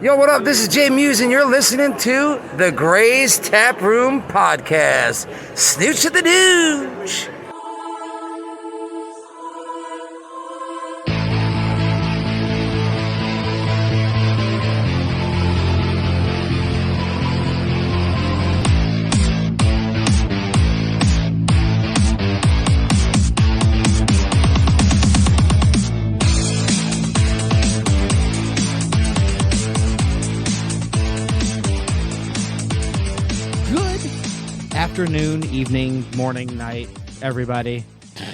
Yo, what up? This is Jay Muse, and you're listening to the Gray's Tap Room Podcast. Snooch to the douche. Afternoon, evening, morning, night, everybody.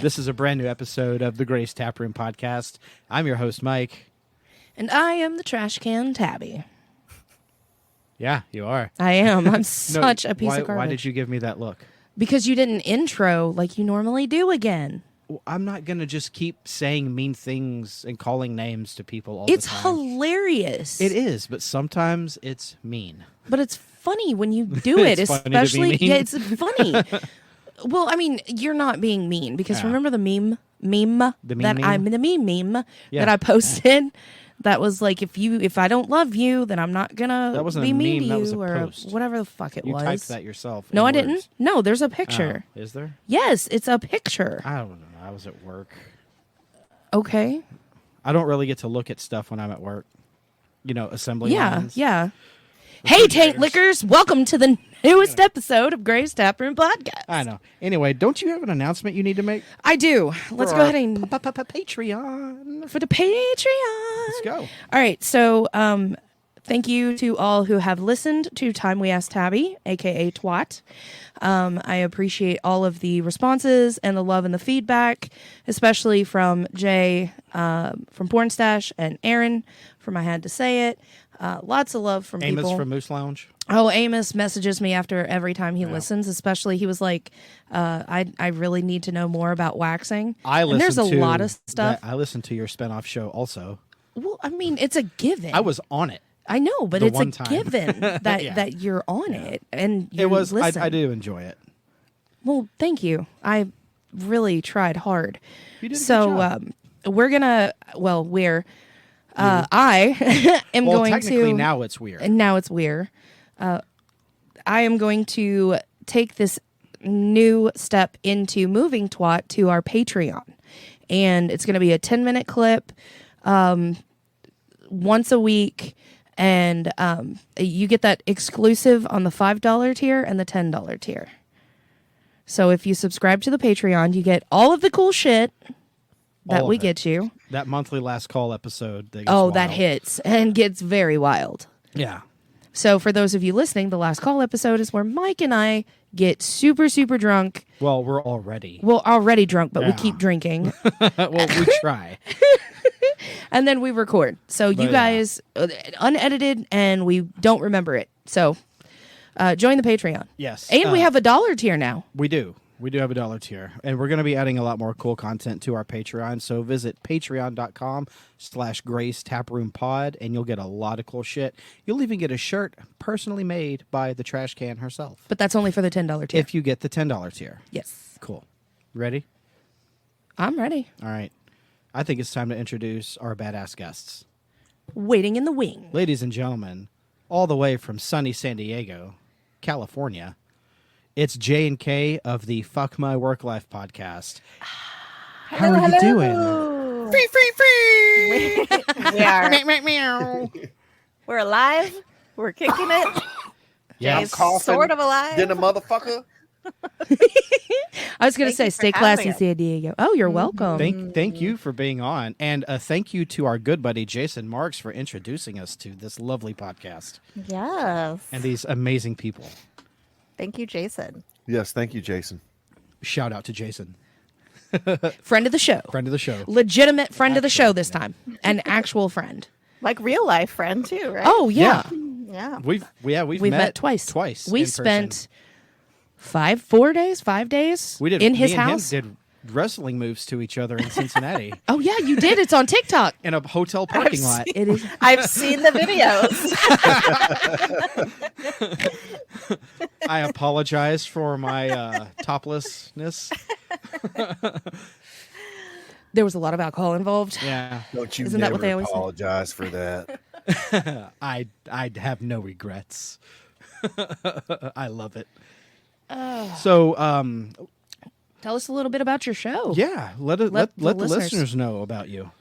This is a brand new episode of the Gray's Tap Room Podcast. I'm your host, Mike. And I am the trash can Tabby. Yeah, you are. I am. I'm such a piece of garbage. Why did you give me that look? Because you didn't intro like you normally do again. Well, I'm not going to just keep saying mean things and calling names to people all the time. It's hilarious. It is, but sometimes it's mean. But it's funny when you do it, It's funny to be especially mean. yeah, it's funny. Well, I mean, you're not being mean because remember the meme that I posted that was like if I don't love you, then I'm not gonna That wasn't be a mean meme, to that was you a or post. whatever the fuck it You was. typed that yourself. No, in I words. didn't. No, there's a picture. Oh, is there? Yes, it's a picture. I don't know. I was at work. Okay. I don't really get to look at stuff when I'm at work. You know, assembly lines. Yeah. Hey, Taint Lickers, welcome to the newest episode of Gray's Tap Room Podcast. I know. Anyway, don't you have an announcement you need to make? I do. Let's go ahead and Patreon. for the Patreon. Let's go. All right. So, thank you to all who have listened to Time We Asked Tabby, aka Twat. I appreciate all of the responses and the love and the feedback, especially from Jay from Porn Stash and Aaron from I Had to Say It. Lots of love from Amos people. from Moose Lounge. Oh, Amos messages me after every time he listens, especially he was like, I really need to know more about waxing. And there's a lot of stuff. I listened to your spinoff show also. Well, I mean, it's a given. I was on it. I know, but the it's one a time. given that, Yeah. that you're on it. And you It was. listen. I do enjoy it. Well, thank you. I really tried hard. You did a So good job. we're going to, I am going to. Technically now it's weird. And now it's weird. I am going to take this new step into moving Twat to our Patreon. And it's going to be a 10-minute clip once a week. And you get that exclusive on the $5 tier and the $10 tier. So if you subscribe to the Patreon, you get all of the cool shit that we get you. That monthly last call episode. That That hits and gets very wild. Yeah. So for those of you listening, the last call episode is where Mike and I get super, super drunk. Well, we're already. Well, already drunk, but we keep drinking. Well, we try. And then we record. So you guys, unedited, and we don't remember it. So join the Patreon. Yes. And we have a $1 tier now. We do. We do have a $1 tier. And we're going to be adding a lot more cool content to our Patreon. So visit patreon.com/Grace Taproom Pod, and you'll get a lot of cool shit. You'll even get a shirt personally made by the trash can herself. But that's only for the $10 tier. If you get the $10 tier. Yes. Cool. Ready? I'm ready. All right. I think it's time to introduce our badass guests. Waiting in the wing. Ladies and gentlemen, all the way from sunny San Diego, California, it's J and K of the Fuck My Work Life podcast. How are you doing? Free. We are. We're alive. We're kicking it. Yeah, Jay's sort of alive. Then a motherfucker. I was going to say, you stay for classy, having us. San Diego. Oh, you're welcome. Thank you for being on. And thank you to our good buddy Jason Marks for introducing us to this lovely podcast Yes. and these amazing people. Thank you, Jason. Yes, thank you, Jason. Shout out to Jason, Friend of the show. friend of the show. Legitimate friend of the show this time. An actual friend. Like real life friend too, right? Oh, yeah. Yeah. We've met twice. Twice. We in person. spent 5 days We did in his me and house. him did wrestling moves to each other in Cincinnati Oh, yeah, you did. It's on TikTok. in a hotel parking lot. It is. I've seen the videos. I apologize for my toplessness. There was a lot of alcohol involved. Yeah. Don't you Isn't that never what they always say? apologize for that. I'd have no regrets. I love it. So, Tell us a little bit about your show. yeah, let the listeners know about you.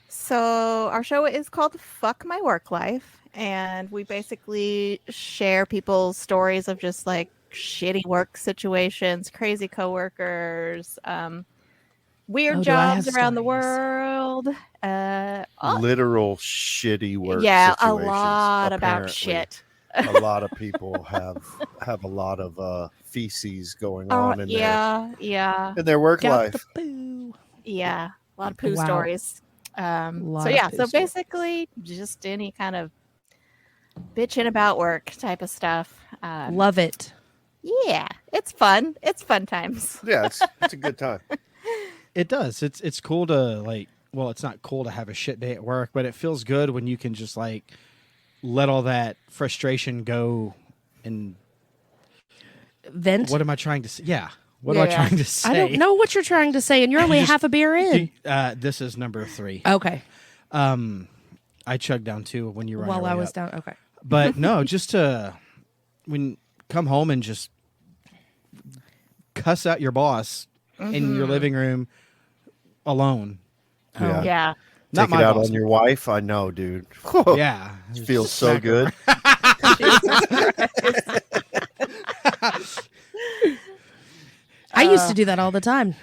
So our show is called Fuck My Work Life, and we basically share people's stories of just like shitty work situations, crazy coworkers, weird Oh, do I jobs have around the stories? world. Literal shitty work Yeah, a situations. lot about apparently. shit. A lot of people have a lot of feces going on in Yeah, their work Got life. the poo. yeah. A lot of poo Wow. stories. Lot So of yeah, poo so stories. basically just any kind of bitching about work type of stuff. Love it. Yeah, it's fun. It's fun times. Yeah, it's a good time. It does. It's cool to like. Well, it's not cool to have a shit day at work, but it feels good when you can just like let all that frustration go. And Vent. what am I trying to say? Yeah. What am I Yeah. trying to say? I don't know what you're trying to say, and you're only just- half a beer in. This is number 3. Okay. I chugged down 2 when you were on While your I way was up. down. Okay. But no, just to come home and just cuss out your boss in your living room alone. Yeah. Yeah. Not Take my it out boss. on your wife. I know, dude. Yeah, It feels so Smack her. good. I used to do that all the time.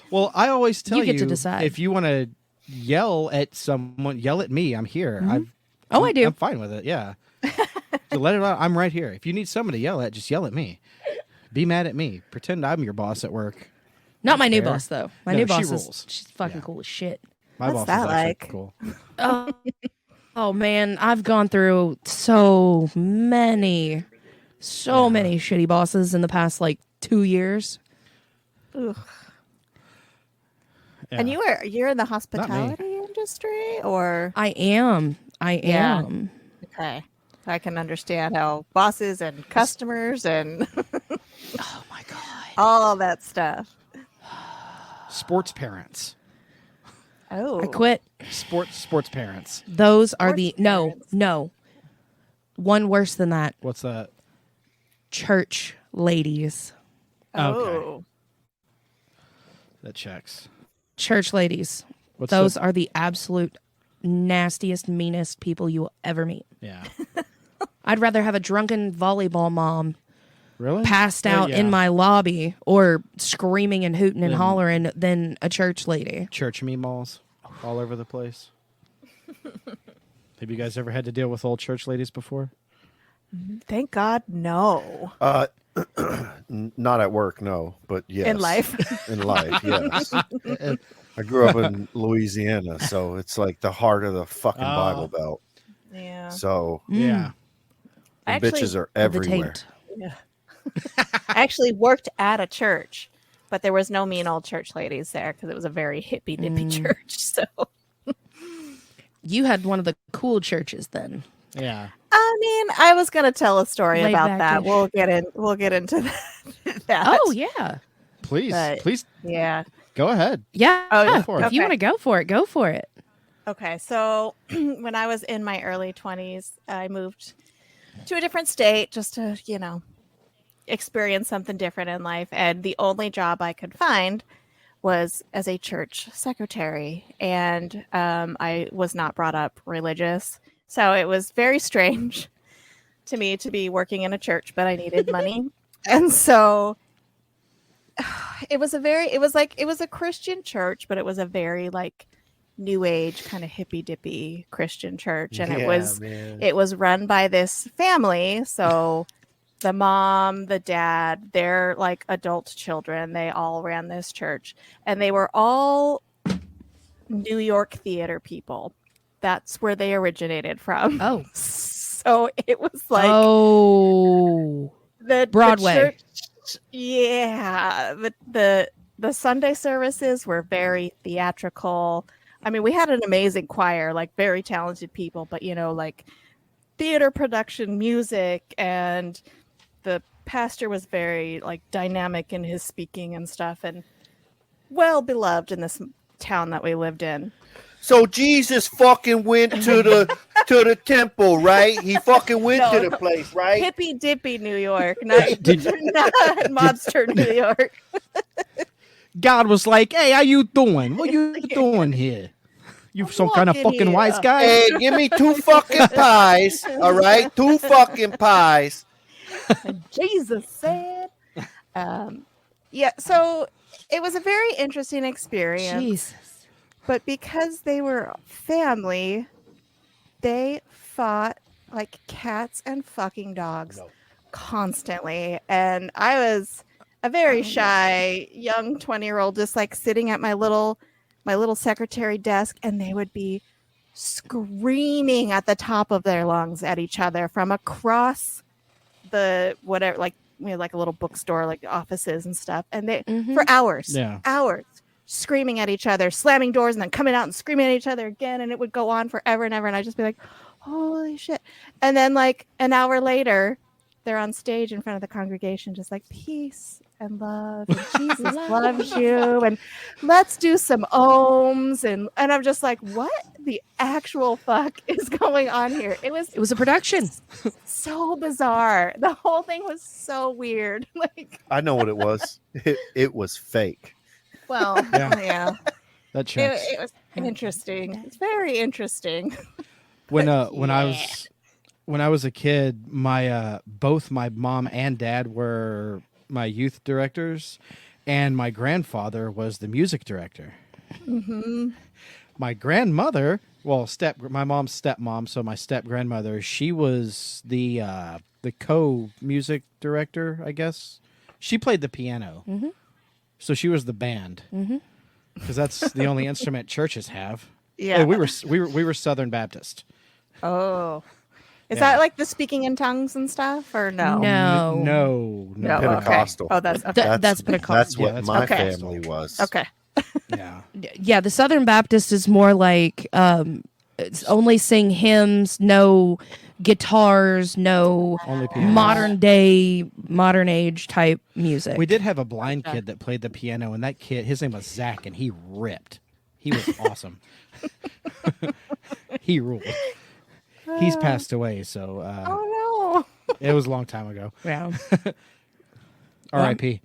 Well, I always tell You get to decide. if you want to yell at someone, yell at me. I'm here. Oh, I do. I'm fine with it. Yeah. So let it out. I'm right here. If you need somebody to yell at, just yell at me. Be mad at me. Pretend I'm your boss at work. Not my new Fair. boss though. My No, new she boss rules. she's fucking Yeah. cool as shit. My What's boss is that actually like? cool. Oh man, I've gone through so many shitty bosses in the past like 2 years. Ugh. Yeah. And you're in the hospitality industry, or I am. Yeah. okay? I can understand how bosses and customers and Oh my god. all that stuff. Sports parents. Oh, I quit. Sports parents. Those are Sports the parents. no. One worse than that. What's that? Church ladies. Oh, That checks. Church ladies. What's Those the- are the absolute nastiest, meanest people you will ever meet. Yeah. I'd rather have a drunken volleyball mom Really? passed out in Yeah. my lobby or screaming and hooting and Then- hollering than a church lady. Church meatballs all over the place. Have you guys ever had to deal with old church ladies before? thank God, no. Not at work, no, but yes. In life. In life, yes. I grew up in Louisiana, so it's like the heart of the fucking Bible Belt. Yeah. So Yeah. the Actually, bitches are The everywhere. taint. I actually worked at a church, but there was no mean old church ladies there because it was a very hippy dippy church. So You had one of the cool churches then. Yeah. I mean, I was gonna tell a story Laid about that. back-ish. We'll get into that. Oh yeah. Please, But- please Yeah. go ahead. Yeah. Oh, Go for it. If you Okay. want to go for it, go for it. Okay, so when I was in my early 20s, I moved to a different state just to, experience something different in life. And the only job I could find was as a church secretary. And I was not brought up religious. So it was very strange to me to be working in a church, but I needed money. And so it was a Christian church, but it was a very like new age kind of hippy dippy Christian church. And man. it was run by this family. So the mom, the dad, their like adult children, they all ran this church, and they were all New York theater people. That's where they originated from. Oh. So it was like Oh. the Broadway. church, yeah, the Sunday services were very theatrical. I mean, we had an amazing choir, like very talented people, but like theater production, music, and the pastor was very like dynamic in his speaking and stuff, and well beloved in this town that we lived in. So Jesus fucking went to the temple, right? He fucking went No. to the place, right? Hippy dippy New York, not, not mobster New York. God was like, "Hey, how you doing? What you doing here? You some kind of walking fucking wise here." guy?" Hey, give me 2 fucking pies, all right? 2 fucking pies. Jesus said. Yeah, so it was a very interesting experience. Jesus. But because they were family, they fought like cats and fucking dogs constantly. And I was a very shy young 20-year-old just like sitting at my little secretary desk, and they would be screaming at the top of their lungs at each other from across the whatever, like we had like a little bookstore, like offices and stuff, and they for hours screaming at each other, slamming doors, and then coming out and screaming at each other again, and it would go on forever and ever, and I'd just be like, holy shit. And then like an hour later, they're on stage in front of the congregation just like, peace and love, and Jesus loves you, and let's do some ohms, and I'm just like, what the actual fuck is going on here? It was a production. So bizarre. The whole thing was so weird. Like, I know what it was. It was fake. well, yeah. That checks. It was interesting. It's very interesting. When I was a kid, my both my mom and dad were my youth directors, and my grandfather was the music director. Mm-hmm. My grandmother, well, my mom's stepmom, so my step grandmother, she was the co-music director, I guess. She played the piano, so she was the band, because that's the only instrument churches have. Yeah, Oh, we were Southern Baptist. Oh. Is Yeah. that like the speaking in tongues and stuff, or no? No. No. No, Pentecostal. Okay. Oh, that's okay. That's Pentecostal. That's what Yeah, that's my Pentecostal. family was. Okay. Yeah. Yeah, the Southern Baptist is more like it's only sing hymns, no guitars, no Only piano. modern age type music. We did have a blind kid that played the piano, and that kid, his name was Zach, and he ripped. He was awesome. He ruled. He's passed away, so Oh it was a long time ago. Yeah. R.I.P.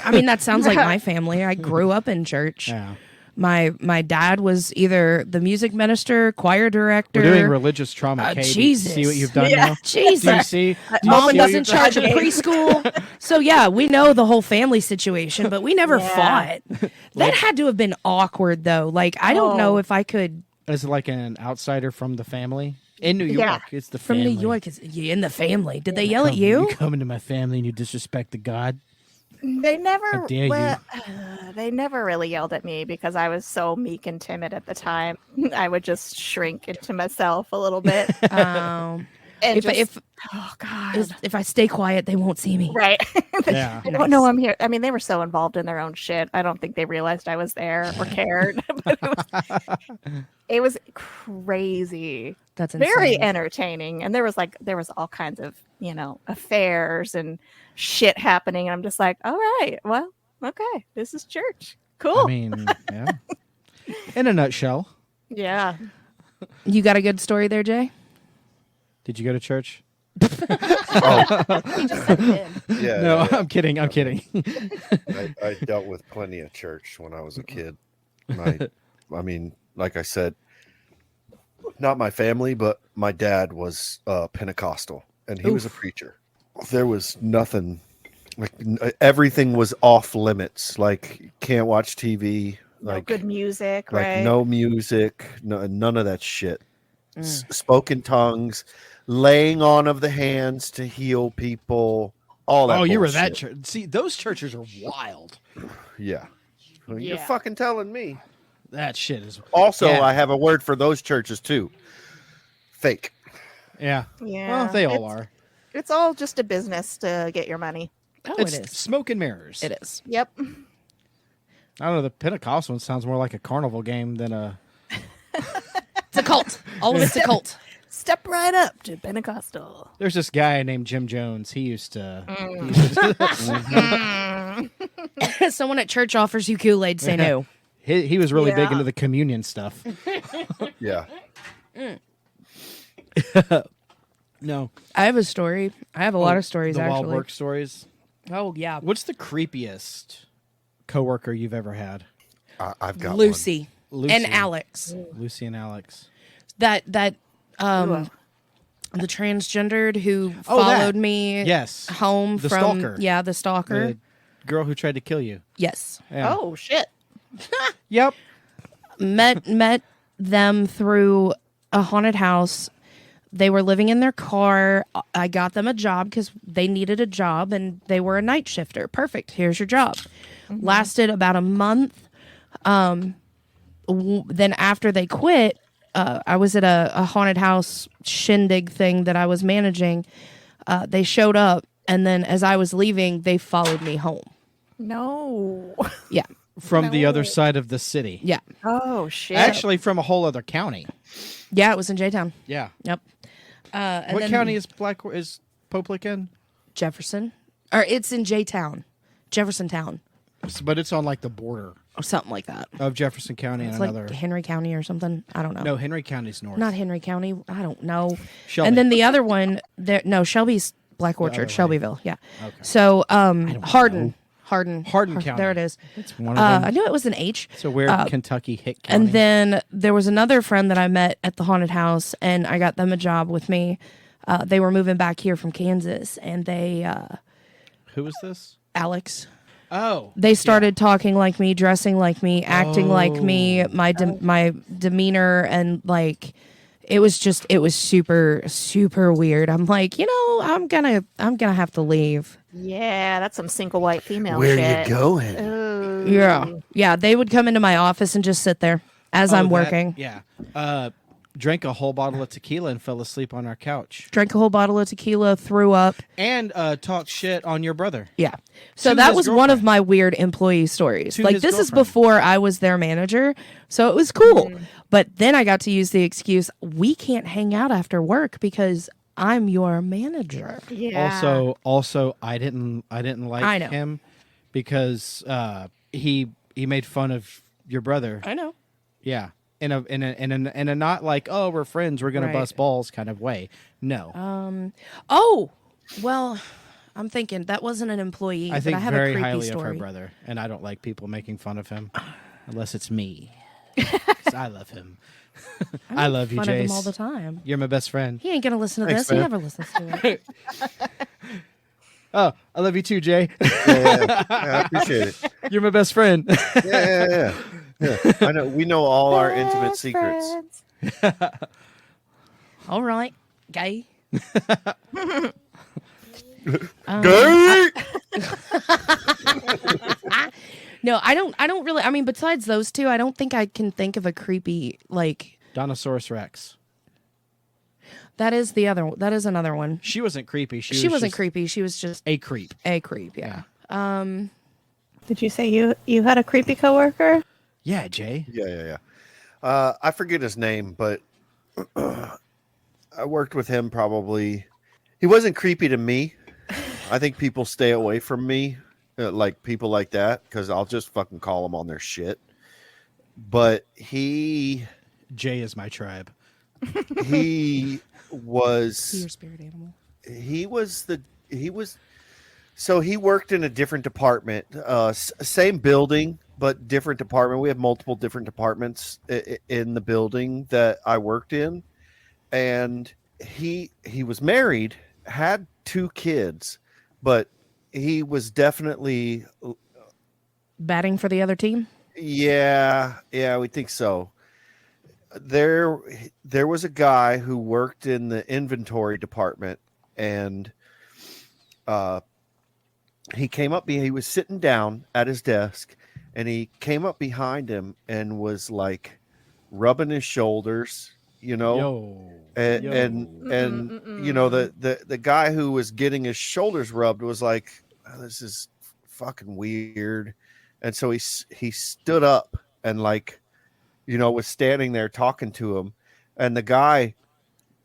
I mean, that sounds like my family. I grew up in church. Yeah. My dad was either the music minister, choir director. We're doing religious trauma, Kate. Jesus. See what you've done Yeah. now? Jesus. Do you see? Mom see was what in charge of preschool. So, yeah, we know the whole family situation, but we never fought. That had to have been awkward, though. Like, I don't know if I could. As like an outsider from the family in New York. Yeah. It's the From family. New York, you in the family. Did they yell at you? You come into my family and you disrespect the God. They never. How dare you. They never really yelled at me because I was so meek and timid at the time. I would just shrink into myself a little bit. Um, And if oh god, if I stay quiet, they won't see me. right? Yeah. I don't know I'm here. I mean, they were so involved in their own shit. I don't think they realized I was there or cared. But it was crazy. That's insane. Very entertaining. And there was all kinds of, affairs and shit happening. And I'm just like, all right, well, okay, this is church. Cool. I mean, yeah. In a nutshell. Yeah. You got a good story there, Jay? Did you go to church? He just said it did. Yeah. No, I'm kidding. I dealt with plenty of church when I was a kid. I mean, like I said, not my family, but my dad was Pentecostal, and he was a preacher. There was nothing, like everything was off limits. Like can't watch TV. No Like good music, like right? no music, none of that shit. Spoken tongues, laying on of the hands to heal people, all that. Oh, you were bullshit. that church. See, those churches are wild. Yeah. Well, you're Yeah. fucking telling me. That shit is. Also, Yeah. I have a word for those churches too. Fake. Yeah. Yeah. Well, they all are. It's all just a business to get your money. Oh, It's it is. smoke and mirrors. It is. Yep. I don't know. The Pentecostal one sounds more like a carnival game than a. It's a cult. All of it's a cult. Step right up to Pentecostal. There's this guy named Jim Jones. He used to. Someone at church offers you Kool-Aid, say no. He was really big Yeah. into the communion stuff. Yeah. No, I have a story. I have a lot of stories, the wild actually. work stories. Oh, yeah. What's the creepiest coworker you've ever had? I've got Lucy. Lucy. And Alex. Lucy and Alex. That Ugh. the transgendered who Oh, that. followed me Yes. home The from stalker. Yeah, the stalker. The girl who tried to kill you. Yes. Yeah. Oh shit. Yep. Met them through a haunted house. They were living in their car. I got them a job because they needed a job and they were a night shifter. Perfect. Here's your job. Lasted about a month. Then after they quit, I was at a haunted house shindig thing that I was managing. They showed up, and then as I was leaving, they followed me home. No. Yeah. From the No. other side of the city. Yeah. Oh shit. Actually, from a whole other county. Yeah, it was in J-Town. Yeah. Yep. And What then county is Poplick in? Jefferson. Or it's in J-Town. Jefferson Town. But it's on like the border Or something like that. of Jefferson County It's and like another. Henry County or something. I don't know. No, Henry County's north. Not Henry County. I don't know. Shelby. And then the other one, there. No, Shelby's Black other way. Orchard, Shelbyville. Yeah. Okay. So, know. Hardin, County. There it is. It's one of them. I knew it was an H. It's a weird Kentucky hit county. And then there was another friend that I met at the haunted house, and I got them a job with me. They were moving back here from Kansas, and they, Who was this? Alex. Oh. They started talking like me, dressing like me, acting like me, Oh. my demeanor, and like it was super super weird. I'm like, I'm gonna have to leave. Yeah, that's some single white female Where shit. you going? Ooh. Yeah. They would come into my office and just sit there as I'm that- working. Yeah. Drank a whole bottle of tequila and fell asleep on our couch. Drank a whole bottle of tequila, threw up. And talked shit on your brother. Yeah. So To that his was one of girlfriend. my weird employee stories. To Like his this is girlfriend. before I was their manager. So it was cool. But then I got to use the excuse, we can't hang out after work because I'm your manager. Yeah. Also, I didn't like I know. him because he made fun of your brother. I know. Yeah. In a not like, oh, we're friends, we're gonna Right. bust balls kind of way. No. Oh, well, I'm thinking that wasn't an employee. I think but I have very a creepy highly story. of her brother, and I don't like people making fun of him unless it's me. 'Cause I love him. I love you, Fun of him Jace. all the time. You're my best friend. He ain't gonna listen to Thanks, this. He man. never listens to it. Oh, I love you too, Jay. Yeah, I appreciate it. You're my best friend. Yeah. I know. We know all our intimate Best secrets. friends. All right, gay. Gay! No, I don't really. I mean, besides those two, I don't think I can think of a creepy like. Donosaurus Rex. That is the other. That is another one. She wasn't creepy. She wasn't just creepy. She was just a creep. a creep. Yeah. Did you say you had a creepy coworker? Yeah, Jay. Yeah. I forget his name, but I worked with him probably. He wasn't creepy to me. I think people stay away from me, like people like that, because I'll just fucking call them on their shit. But Jay is my tribe. he was Your spirit animal. So he worked in a different department, same building but different department. We have multiple different departments in the building that I worked in, and he was married, had 2 kids, but he was definitely Batting for the other team. yeah, we think so. There was a guy who worked in the inventory department, and he came up. He was sitting down at his desk, and he came up behind him and was like rubbing his shoulders, Yo. and you know the guy who was getting his shoulders rubbed was like, oh, this is fucking weird, and so he stood up and like, was standing there talking to him, and the guy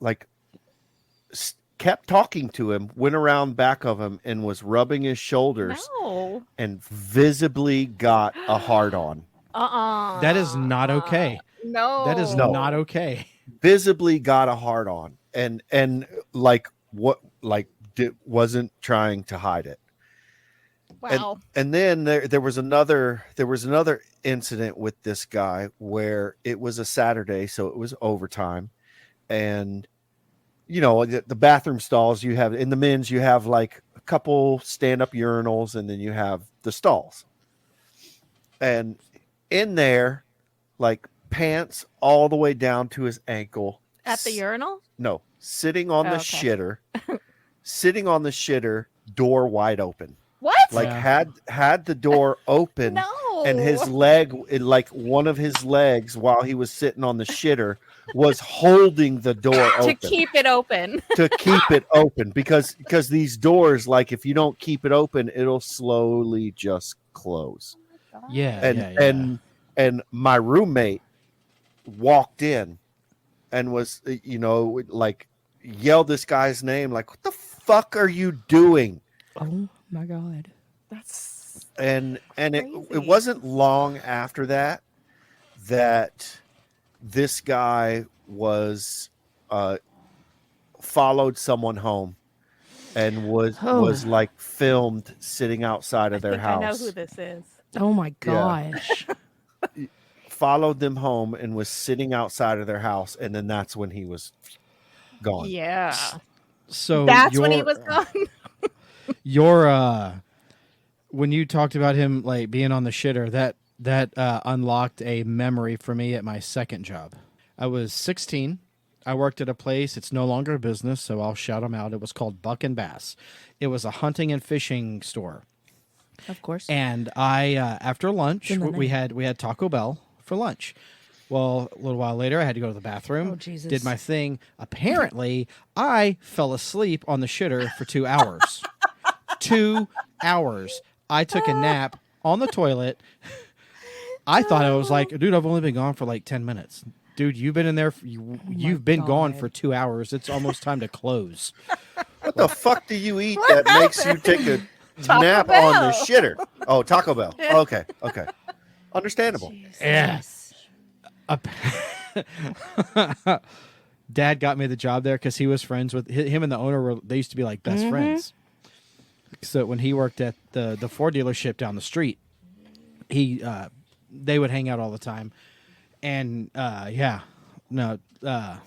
like kept talking to him, went around back of him and was rubbing his shoulders No. and visibly got a hard on. That is not okay. No. That is No. not okay. Visibly got a hard on, and like what like wasn't trying to hide it. Wow. And then there was another incident with this guy where it was a Saturday, so it was overtime, and the bathroom stalls you have in the men's, you have like a couple stand-up urinals, and then you have the stalls, and in there, like pants all the way down to his ankle At the urinal? no, sitting on the Okay. shitter, sitting on the shitter, door wide open. What? Like Yeah. had the door open, No. and his leg, like one of his legs, while he was sitting on the shitter, was holding the door to open keep it open. to keep it open because these doors, like if you don't keep it open, it'll slowly just close. Yeah. And yeah. and my roommate walked in and was like yelled this guy's name, like, what the fuck are you doing? Oh my God. That's And it crazy. wasn't long after that this guy was followed someone home and was like filmed sitting outside of their I house. know who this is. Oh my gosh. Followed them home and was sitting outside of their house, and then that's when he was gone. Yeah. So That's when he was gone. Your when you talked about him like being on the shitter, that unlocked a memory for me at my second job. I was 16. I worked at a place. It's no longer a business, so I'll shout them out. It was called Buck and Bass. It was a hunting and fishing store. Of course. And I after lunch In the we name. had Taco Bell for lunch. Well, a little while later, I had to go to the bathroom. Oh, Jesus. Did my thing. Apparently, I fell asleep on the shitter for 2 hours. 2 hours. I took a nap on the toilet. I thought I was like, dude, I've only been gone for like 10 minutes. Dude, you've been in there. You've been gone God. for 2 hours. It's almost time to close. What the fuck do you eat that makes you take a Taco nap Bell. on the shitter? Oh, Taco Bell. Okay. Understandable. Yeah. Dad got me the job there because he was friends with him and the owner. They used to be like best friends. So when he worked at the Ford dealership down the street, they would hang out all the time. And Did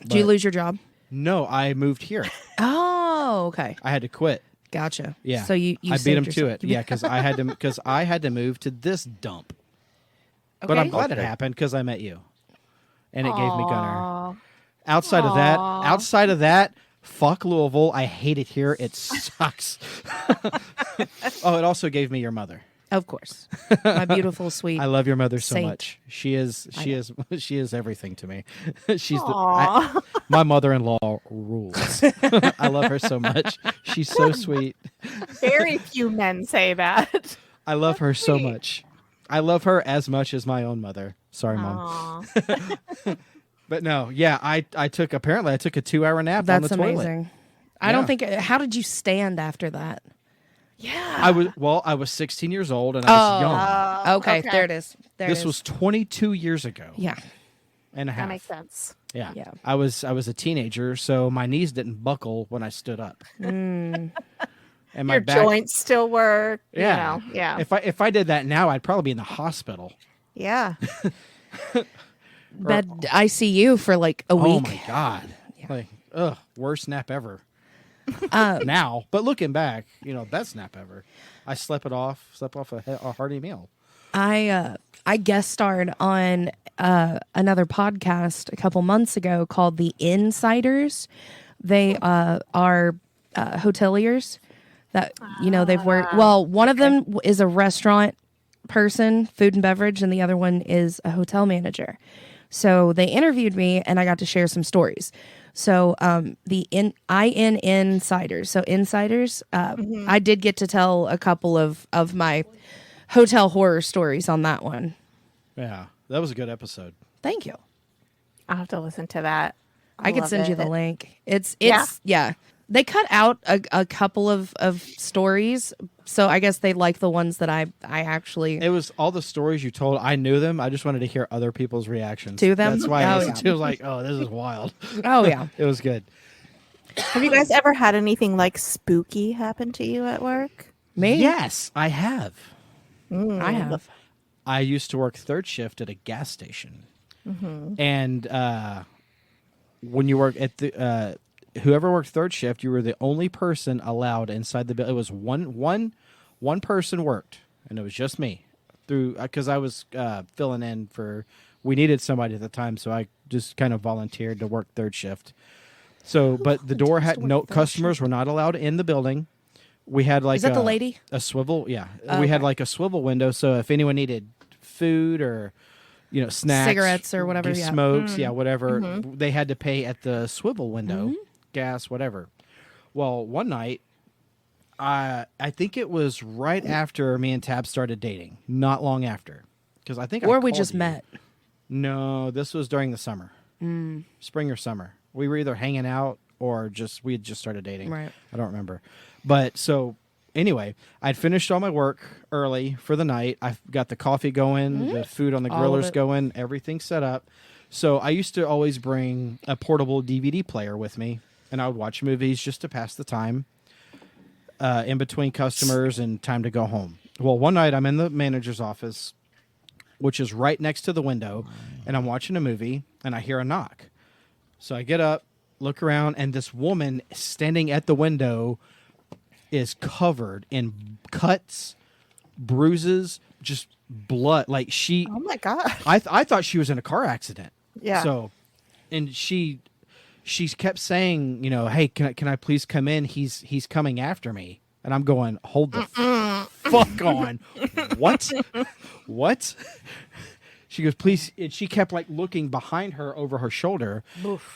you lose your job? No, I moved here. Oh, okay. I had to quit. Gotcha. Yeah. So you I beat him saved to yourself. it. Yeah, because I had to move to this dump. But Okay. I'm glad it Okay. happened because I met you, and it gave me Gunner. Aw. Outside of that, fuck Louisville. I hate it here. It sucks. Oh, it also gave me your mother. Of course. My beautiful, sweet. I love your mother so Saint. much. She is everything to me. She's Aw. my mother-in-law rules. I love her so much. She's so sweet. Very few men say that. I love her so much. I love her as much as my own mother. Sorry, Mom. Aw. But no, yeah, I took a 2-hour nap on That's the toilet. amazing. I don't Yeah. think. How did you stand after that? Yeah. I was 16 years old and I was young. Okay, there it is. This was 22 years ago Yeah. and a half. That makes sense. Yeah. Yeah. I was a teenager, so my knees didn't buckle when I stood up. And my Your back, joints still work. yeah. You know, yeah. If I did that now, I'd probably be in the hospital. Yeah. Bed ICU for like a week. Oh my god. Like, worst nap ever. Now, but looking back, best nap ever. I slept off a hearty meal. I guest starred on another podcast a couple months ago called The Insiders. They are hoteliers that they've worked. Well, one of them is a restaurant person, food and beverage, and the other one is a hotel manager. So they interviewed me, and I got to share some stories. So the insiders. So insiders. I did get to tell a couple of my hotel horror stories on that one. Yeah, that was a good episode. Thank you. I'll have to listen to that. I could love send you it. the link. It's Yeah. yeah. They cut out a couple of stories, so I guess they like the ones that I actually It was all the stories you told. I knew them. I just wanted to hear other people's reactions To them? That's why I Oh, listened yeah. to. It was like, oh, this is wild. Oh yeah. It was good. Have you guys ever had anything like spooky happen to you at work? Me? Yes, I have. I have. I used to work third shift at a gas station, and when you work at the whoever worked third shift, you were the only person allowed inside the building. It was one person worked, and it was just me. Through because I was filling in for, we needed somebody at the time, so I just kind of volunteered to work third shift. So, but the door had no customers were not allowed in the building. We had like Is that the lady? a swivel, yeah. Oh, we had okay. like a swivel window, so if anyone needed food or snacks, Cigarettes or whatever, yeah. smokes, whatever, they had to pay at the swivel window, gas, whatever. Well, one night, I think it was right after me and Tab started dating, not long after, because I think Or we called just you. met. No, this was during the summer, spring or summer. We were either hanging out or we had just started dating. Right. I don't remember. But so anyway, I'd finished all my work early for the night. I got the coffee going, the food on the All of grillers it. going, everything set up. So I used to always bring a portable DVD player with me, and I would watch movies just to pass the time in between customers and time to go home. Well, one night I'm in the manager's office, which is right next to the window, and I'm watching a movie, and I hear a knock. So I get up, look around, and this woman standing at the window is covered in cuts, bruises, just blood. Like Oh my god. I thought she was in a car accident. Yeah. So, and she kept saying, hey, can I please come in? He's coming after me. And I'm going, hold the fuck on. What? What? She goes, please. And she kept like looking behind her over her shoulder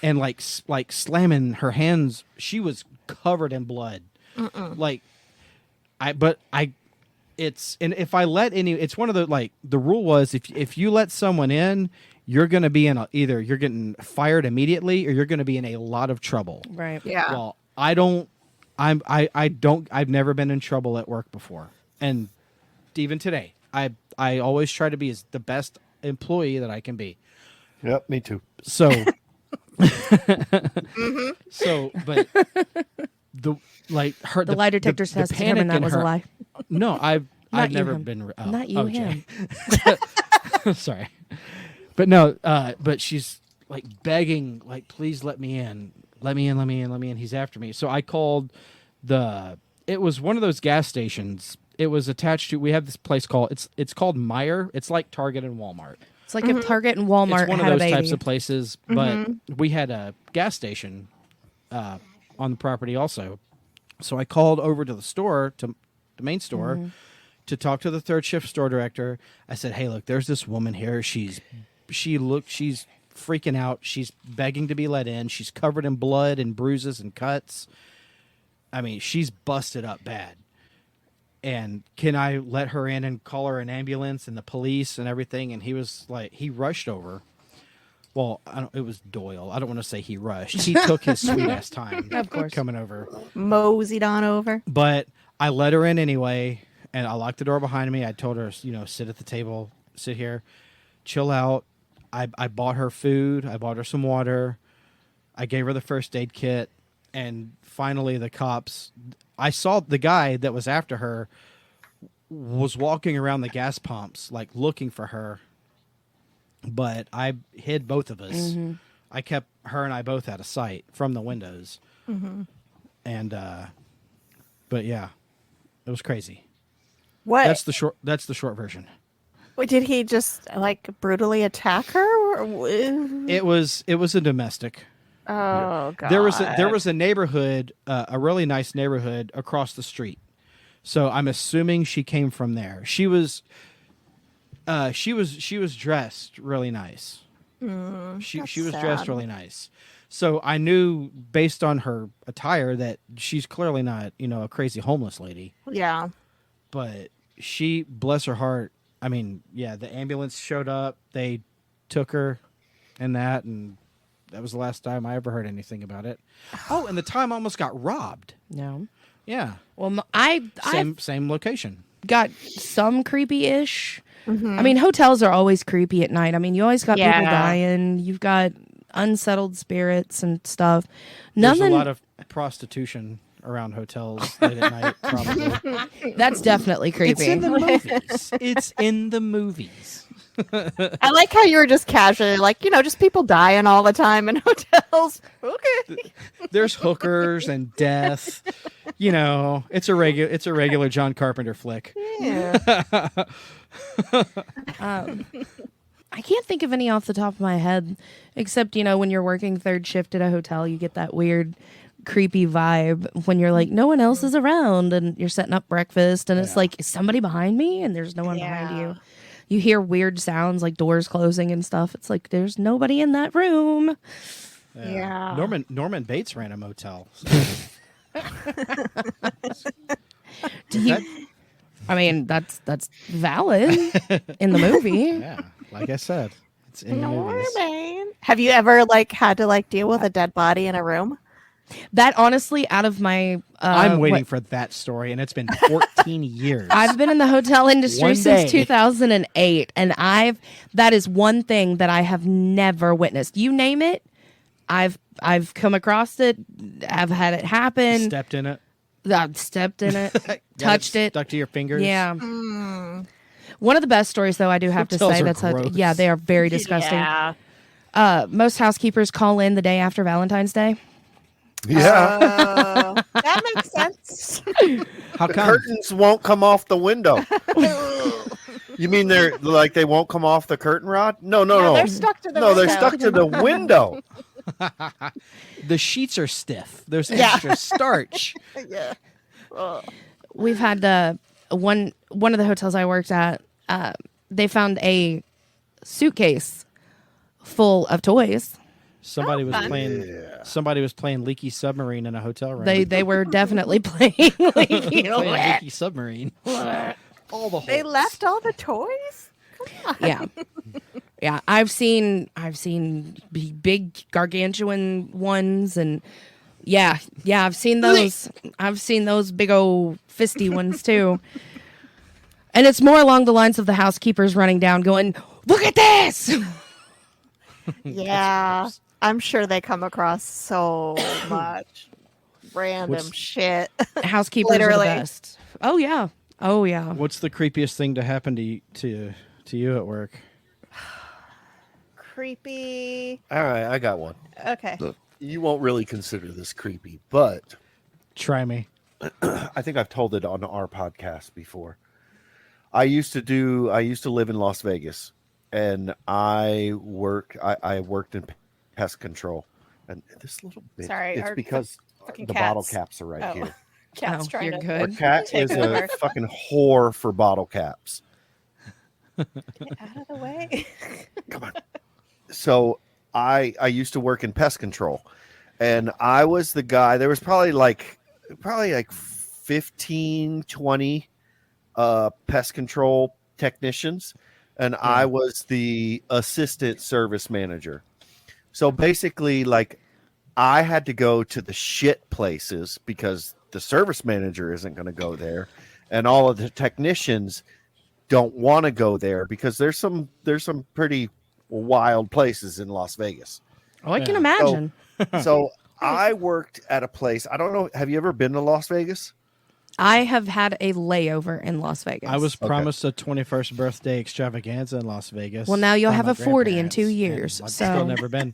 and like slamming her hands. She was covered in blood. And if I let it's one of the rule was if you let someone in, you're going to be either you're getting fired immediately or you're going to be in a lot of trouble. Right. Yeah. Well, I've never been in trouble at work before. And even today, I always try to be the best employee that I can be. Yep, me too. So, but the lie detector test determined that was a lie. No, I've Not you, never him. been. Not you, Jay. him. Sorry, but no. But she's like begging, like, please let me in, let me in, let me in, let me in. He's after me. So I called It was one of those gas stations. It was attached to. We have this place called it's called Meijer. It's like Target and Walmart. It's like if Target and Walmart It's one of had a those baby. types of places, but we had a gas station on the property also. So I called over to the store, to the main store, to talk to the third shift store director. I said, "Hey, look, there's this woman here. She's freaking out. She's begging to be let in. She's covered in blood and bruises and cuts. I mean, she's busted up bad. And can I let her in and call her an ambulance and the police and everything?" And he was like, he rushed over. Well, it was Doyle. I don't want to say he rushed. He took his sweet ass time, Of course, coming over. Moseyed on over. But I let her in anyway, and I locked the door behind me. I told her, sit at the table, sit here, chill out. I bought her food. I bought her some water. I gave her the first aid kit. And finally, the cops, I saw the guy that was after her was walking around the gas pumps, like looking for her. But I hid both of us. I kept her and I both out of sight from the windows. And, but yeah, it was crazy. What? That's the short version. Wait, did he just like brutally attack her? It was a domestic. Oh god. There was a neighborhood, a really nice neighborhood across the street. So I'm assuming she came from there. She was dressed really nice. She was dressed sad. really nice. So I knew based on her attire that she's clearly not, a crazy homeless lady. Yeah. But she, bless her heart, I mean, yeah, the ambulance showed up. They took her and That was the last time I ever heard anything about it. Oh, and the time I almost got robbed. No. Yeah. Well, Same location. got some creepy-ish. I mean, hotels are always creepy at night. I mean, you always got people dying. You've got unsettled spirits and stuff. There's a lot of prostitution around hotels late at night, probably. That's definitely creepy. It's in the movies. It's in the movies. I like how you were just casually like, just people dying all the time in hotels. Okay. There's hookers and death. It's a regular John Carpenter flick. Yeah. I can't think of any off the top of my head, except, when you're working third shift at a hotel, you get that weird, creepy vibe when you're like, no one else is around and you're setting up breakfast and it's like, is somebody behind me? And there's no one behind you. You hear weird sounds like doors closing and stuff. It's like, there's nobody in that room. Yeah. Norman Bates ran a motel. I mean, that's valid in the movie. Yeah, like I said, it's in the movies. Norman. Have you ever had to deal with a dead body in a room? That honestly, out of my, I'm waiting for that story, and it's been 14 years. I've been in the hotel industry since 2008, and that is one thing that I have never witnessed. You name it, I've come across it. I've had it happen. Stepped in it. I've stepped in it, touched it, stuck to your fingers. Yeah. One of the best stories, though, I do have to say, gross. they are very disgusting. Yeah. Most housekeepers call in the day after Valentine's Day. Yeah. That makes sense. How The come? curtains won't come off the window. You mean they won't come off the curtain rod? No. They're stuck to the window. They're stuck to the window. The sheets are stiff. There's extra starch. Yeah. We've had one of the hotels I worked at. They found a suitcase full of toys. Somebody was playing Leaky Submarine in a hotel room. They were definitely playing Leaky Submarine. All the holes. They left all the toys? Yeah. I've seen big gargantuan ones, and I've seen those. I've seen those big old fisty ones too. And it's more along the lines of the housekeepers running down, going, "Look at this!" Yeah. I'm sure they come across so much random shit. Housekeepers are the Literally. best. Oh yeah. What's the creepiest thing to happen to you at work? Creepy. All right, I got one. Okay. You won't really consider this creepy, but Try me. I think I've told it on our podcast before. I used to live in Las Vegas, and I worked in pest control. And this little bit, Sorry, it's our because fucking the cats. bottle caps are right here. Cat's trying you're to Our good. cat Take is over. a fucking whore for bottle caps. get out of the way. Come on. So I used to work in pest control, and I was the guy. There was probably like 15, 20 pest control technicians, and I was the assistant service manager. So basically, I had to go to the shit places because the service manager isn't going to go there, and all of the technicians don't want to go there because there's some pretty wild places in Las Vegas. Oh, I can imagine. So I worked at a place. I don't know. Have you ever been to Las Vegas? I have had a layover in Las Vegas. I was promised a 21st birthday extravaganza in Las Vegas. Well, now you'll by have my a 40 in 2 grandparents, years, and I've so- still never been.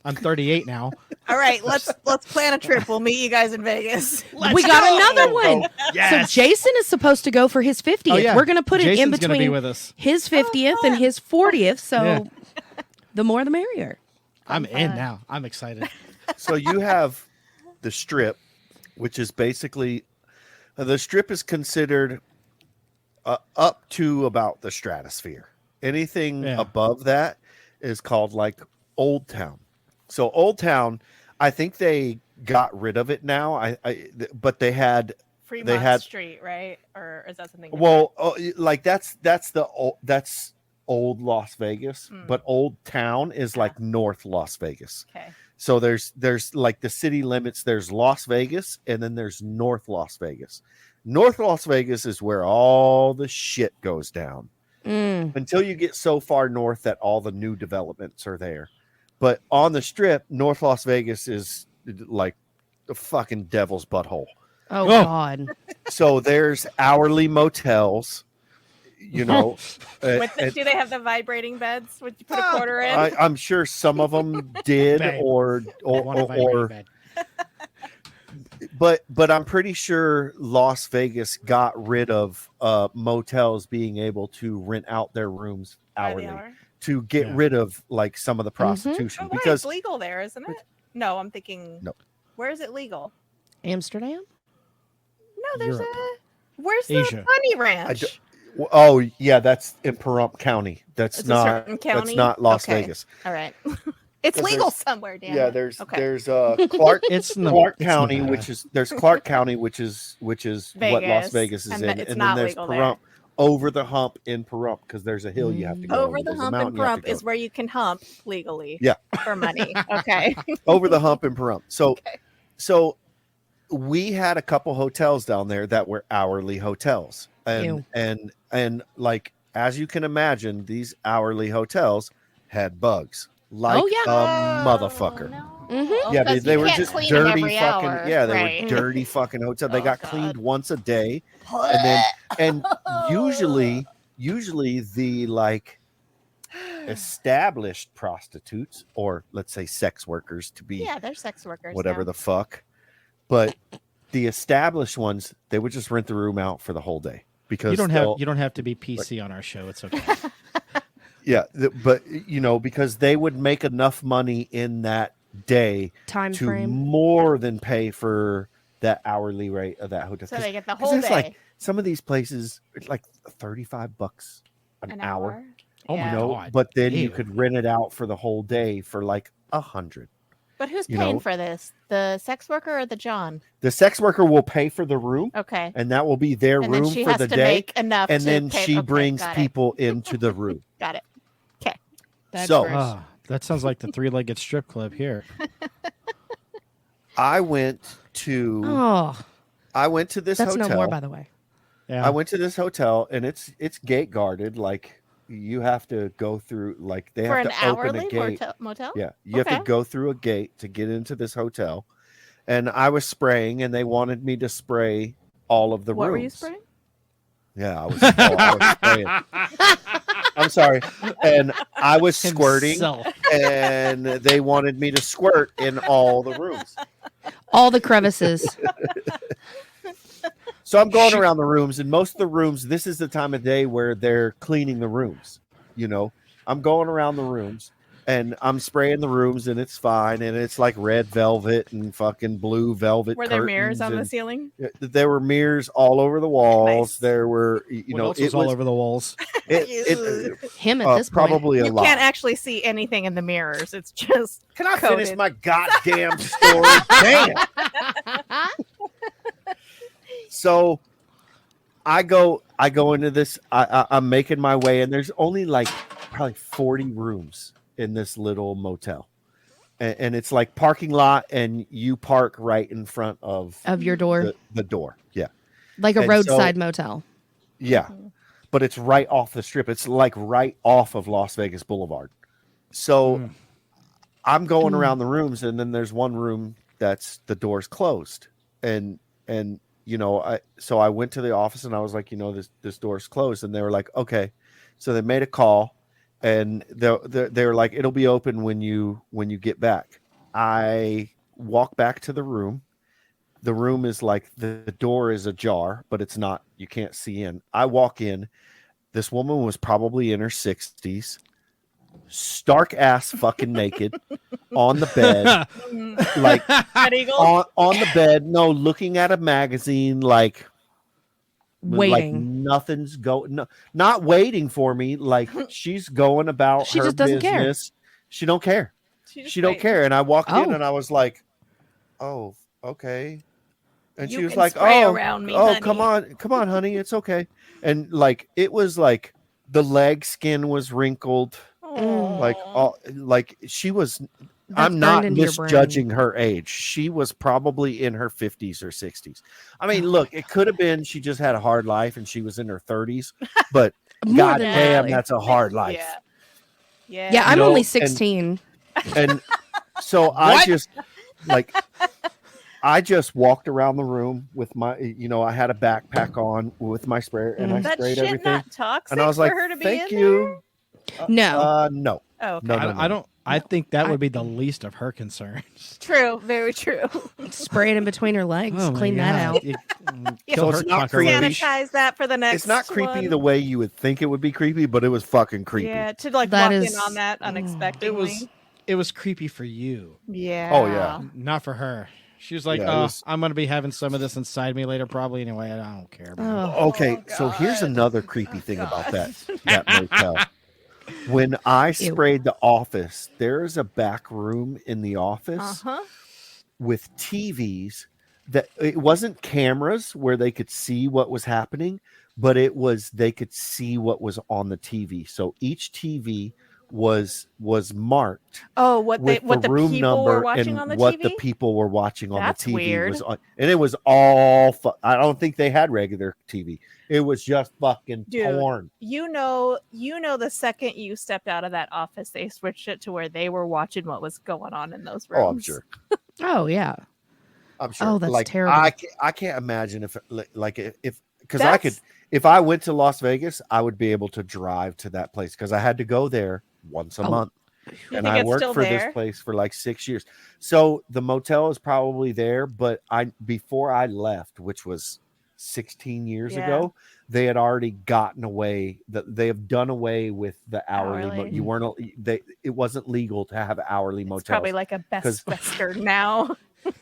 I'm 38 now. All right, let's plan a trip. We'll meet you guys in Vegas. we got another one. Yes. So Jason is supposed to go for his 50th. Oh, yeah. We're going to put it in Jason's gonna be between with us. his 50th and his 40th. So Yeah. the more the merrier. I'm in now. I'm excited. So you have the strip, which is basically the strip is considered up to about the stratosphere. Anything above that is called Old Town. So Old Town, I think they got rid of it now. But they had Fremont Street, right? Or is that something? well, that's old Las Vegas, but Old Town is like North Las Vegas. Okay. So there's like the city limits, there's Las Vegas, and then there's North Las Vegas. North Las Vegas is where all the shit goes down until you get so far north that all the new developments are there. But on the strip, North Las Vegas is like the fucking devil's butthole. Oh, God. So there's hourly motels, you know. Do they have the vibrating beds? Would you put a quarter in? I'm sure some of them did, or but I'm pretty sure Las Vegas got rid of motels being able to rent out their rooms hourly to get rid of like some of the prostitution because it's legal there, isn't it? No, I'm thinking. No. Where is it legal? Amsterdam? No, there's Europe. Where's Asia. the Bunny Ranch? Oh yeah, that's in Pahrump County. That's It's not. a certain county? That's not Las Okay. Vegas. All right. It's legal somewhere, Dan. Yeah, there's Clark. It's Clark it's County, Nevada. which is there's Clark County, which is what Las Vegas, Vegas is and in, it's and not then there's legal there. Pahrump over the hump in Pahrump because there's a hill you have to go Over the There's a hump in mountain you have to Pahrump go. is where you can hump legally. Yeah. For money. Okay. Over the hump in Pahrump. So we had a couple hotels down there that were hourly hotels, and like as you can imagine, these hourly hotels had bugs like a motherfucker. Yeah, they were just dirty fucking. Yeah, they were dirty fucking hotels. They got cleaned once a day, and usually the like established prostitutes, or let's say sex workers, to be they're sex workers. whatever the fuck. But the established ones, they would just rent the room out for the whole day because you don't have to be PC on our show. It's okay. Yeah, but you know, because they would make enough money in that day Time to frame. more than pay for that hourly rate of that hotel. So they get the 'Cause whole it's day. like some of these places, it's like $35 an hour. Oh my You know, God. but then Ew. you could rent it out for the whole day for like $100. But who's you paying know. for this? The sex worker or the John? The sex worker will pay for the room, Okay. and that will be their And then room she for has the to day. make enough And to then pay- she okay, brings got it. people into the room. Got it. Okay. That's So- gross. Ah, that sounds like the three-legged strip club here. I went to this That's hotel. no more, by the way. Yeah. I went to this hotel, and it's gate guarded. Like you have to go through. Like they For have an to open a hourly gate. motel? Yeah, you have Okay. to go through a gate to get into this hotel. And I was spraying, and they wanted me to spray all of the What rooms. were you spraying? Yeah, I was spraying. I'm sorry. And I was squirting, Himself. and they wanted me to squirt in all the rooms. All the crevices. So I'm going around the rooms, and most of the rooms, this is the time of day where they're cleaning the rooms. You know, I'm going around the rooms, and I'm spraying the rooms, and it's fine, and it's like red velvet and fucking blue velvet. Were there mirrors on the curtains, ceiling? and there were mirrors all over the walls. Nice. There were, you What know, else was all over the walls? Him at this point. probably a You lot. can't actually see anything in the mirrors. It's just Can I coated. finish my goddamn story? Damn. So I go into this. I'm making my way, and there's only like probably 40 rooms in this little motel, and it's like parking lot, and you park right in front of Of your door. the door. Yeah, Like a and roadside so- motel. yeah, but it's right off the strip. It's like right off of Las Vegas Boulevard. So I'm going around the rooms, and then there's one room that's the door's closed, and you know, I went to the office, and I was like, you know, this door's closed, and they were like, okay. So they made a call, and they were like, it'll be open when you get back. I walk back to the room. The room is like the door is ajar, but it's not. You can't see in. I walk in. This woman was probably in her 60s, stark ass fucking naked on the bed, like Red Eagle? on the bed. No, looking at a magazine, like Waiting. nothing's going. No, not waiting for me. Like she's going about She her just doesn't care. business. She don't care. just She don't wait. care. And I walked Oh. in, and I was like, "Oh, okay." And You she was can like, spray "Oh, around me, oh, honey." come on, honey, it's okay." And like it was like The leg skin was wrinkled. Like she was. I'm not burned into your misjudging her age. She was probably in her 50s or 60s. I mean, look, it could have been she just had a hard life and she was in her 30s, but More god than damn, likely. that's a hard life. Yeah, I'm know, only and- 16. And so I just walked around the room with my, I had a backpack on with my sprayer and I That sprayed shit everything. not toxic And I was like, for her to be thank in you. No. No. Oh, okay. No. I don't. I think that would be the least of her concerns. True. Very true. Spray it in between her legs. Oh my Clean that God. out. Kill So her it's not cockroach. creepy. Sanitize that for the next. It's not creepy one. the way you would think it would be creepy, but it was fucking creepy. Yeah, to like That walk is- in on that unexpectedly. It was creepy for you, Yeah. Oh, yeah. not for her. She was like, Yeah, it "Oh, was- I'm gonna be having some of this inside me later, probably anyway. I don't care." About it." Oh. Okay, so here's another creepy thing about that motel. When I sprayed the office, there's a back room in the office with TVs that it wasn't cameras where they could see what was happening, but they could see what was on the TV. So each TV was marked. Oh, what the room people number were watching and on the what TV? the people were watching on That's the TV weird. was on, and it was all. I don't think they had regular TV. It was just fucking Dude. porn. You know, the second you stepped out of that office, they switched it to where they were watching what was going on in those rooms. Oh, I'm sure. Oh, yeah. I'm sure. Oh, that's like, terrible. I can't imagine if because I could, if I went to Las Vegas, I would be able to drive to that place because I had to go there once a month. You And think I it's worked still for there? this place for like 6 years. So the motel is probably there, but before I left, which was 16 years Yeah. ago, they had already gotten away they have done away with the hourly. Hourly. You weren't it wasn't legal to have hourly motels. It's probably like a Best Western now.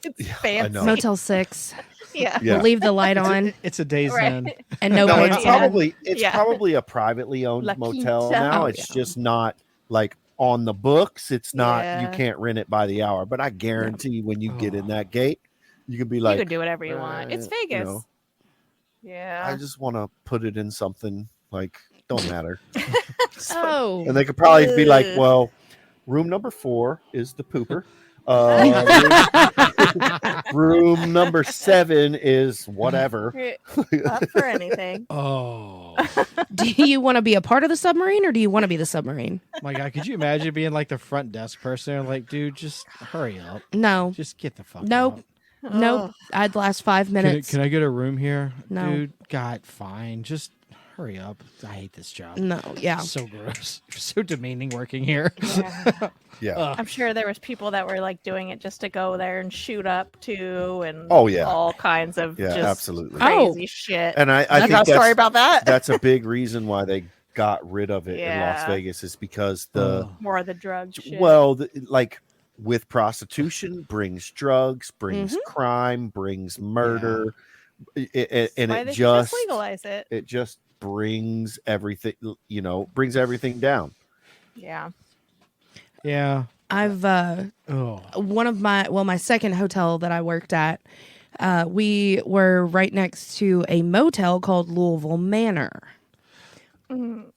It's Yeah, I fancy. know. Motel 6. Yeah. Yeah. We'll leave the light on It's a day's Right. end. and no No, pants it's on. probably a privately owned La motel Quinta. now. Oh, It's yeah. just not like on the books. It's not you Yeah. can't rent it by the hour. But I guarantee when you get in that gate, you can be You like, could do whatever you want. It's you Vegas. know, Yeah. I just want to put it in something like don't matter. Oh. And they could probably be like, well, room number 4 is the pooper. Room number 7 is whatever. Up for anything. Oh Do you want to be a part of the submarine or do you want to be the submarine? my God! Could you imagine being like the front desk person? Like, dude, just hurry up. No. Just get the fuck Nope. out. Nope. I'd last 5 Can, minutes. can I get a room here? No. Dude, God, fine. Just hurry up. I hate this job. No. Yeah. So gross. So demeaning working here. Yeah. Yeah. I'm sure there was people that were like doing it just to go there and shoot up too, and Oh, yeah. all kinds of Yeah, just absolutely. crazy shit. And I You think got a story about that? that's a big reason why they got rid of it in Las Yeah. Vegas is because More of the drug shit. like with prostitution brings drugs, brings crime, brings murder, and That's why it they should just legalize it. it just brings everything, brings everything down. Yeah. Yeah. I've Oh. one of my second hotel that I worked at, we were right next to a motel called Louisville Manor.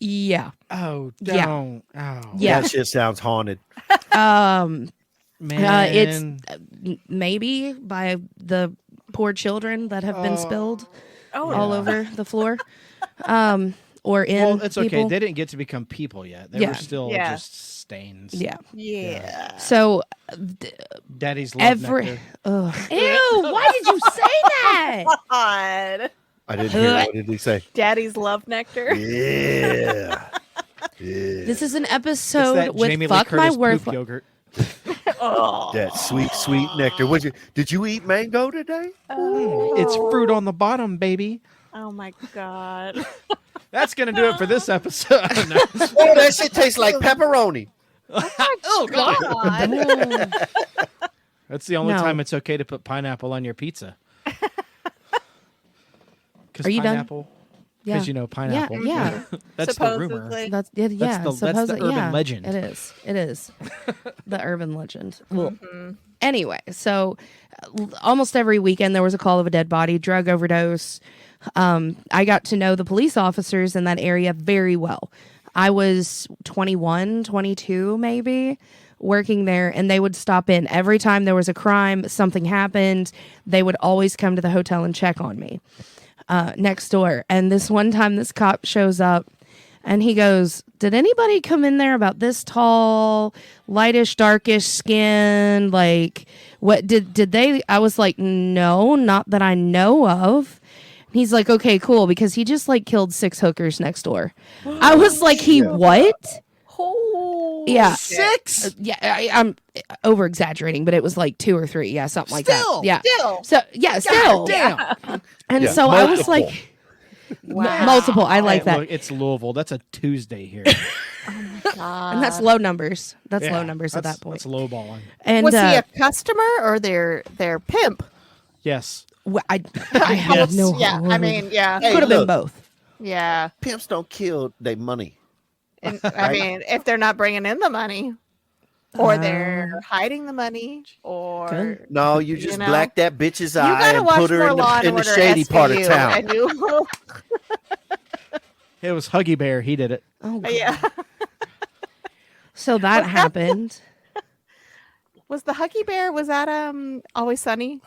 Yeah. Oh, Yeah. don't. Oh. Yeah. That shit sounds haunted. Man. It's maybe by the poor children that have been spilled Oh, all over the floor. Or in well, it's okay. people. They didn't get to become people yet. They Yeah. were still Yeah. just stains. Yeah. yeah. So Daddy's love every nectar. ugh. Ew, why did you say that? God. I didn't hear what did he say? Daddy's love nectar. Yeah. Yeah. This is an It's episode that with Jamie Lee fuck my Curtis worth. poop yogurt. Oh. That sweet nectar. Did you eat mango today? It's fruit on the bottom, baby. Oh my God. That's gonna do it for this episode. No. Oh, that shit tastes like pepperoni. Oh God. God. That's the only No. time it's okay to put pineapple on your pizza. Are you done? pineapple? Yeah. Because pineapple. Yeah. That's the rumor. Supposedly. That's yeah. the supposedly- urban yeah, legend. It is. It is. The urban legend. Well, anyway, so almost every weekend there was a call of a dead body, drug overdose, I got to know the police officers in that area very well. I was 21, 22 maybe, working there, and they would stop in every time there was a crime, something happened. They would always come to the hotel and check on me next door. And this one time, this cop shows up, and he goes, "Did anybody come in there about this tall, lightish, darkish skin? Like, what did they?" I was like, "No, not that I know of." He's like, "Okay, cool," because he just like killed 6 hookers next door. I was like, what? Oh, Yeah. 6? Yeah, I'm over exaggerating, but it was like 2 or 3. Yeah, something like Still. that. Yeah. Still. So yeah, still. Damn. And Yeah, so I was multiple. like, Wow. multiple. I like Hey, that. look, it's Louisville. That's a Tuesday here. And that's low numbers. That's low numbers at that point. That's low balling. And Was he a customer or their pimp? Yes. I have no. Yeah, I mean, yeah, Hey, could have been look. both. yeah. Pimps don't kill their money. And, I mean, if they're not bringing in the money, or they're hiding the money, or Good. No, you just know? black that bitch's you eye gotta and watch put her more in Law and the Order shady part of SVU, town. and you will, It was Huggy Bear. He did it. Oh, God. yeah. So that happened. Was the Huggy Bear? Was that Always Sunny?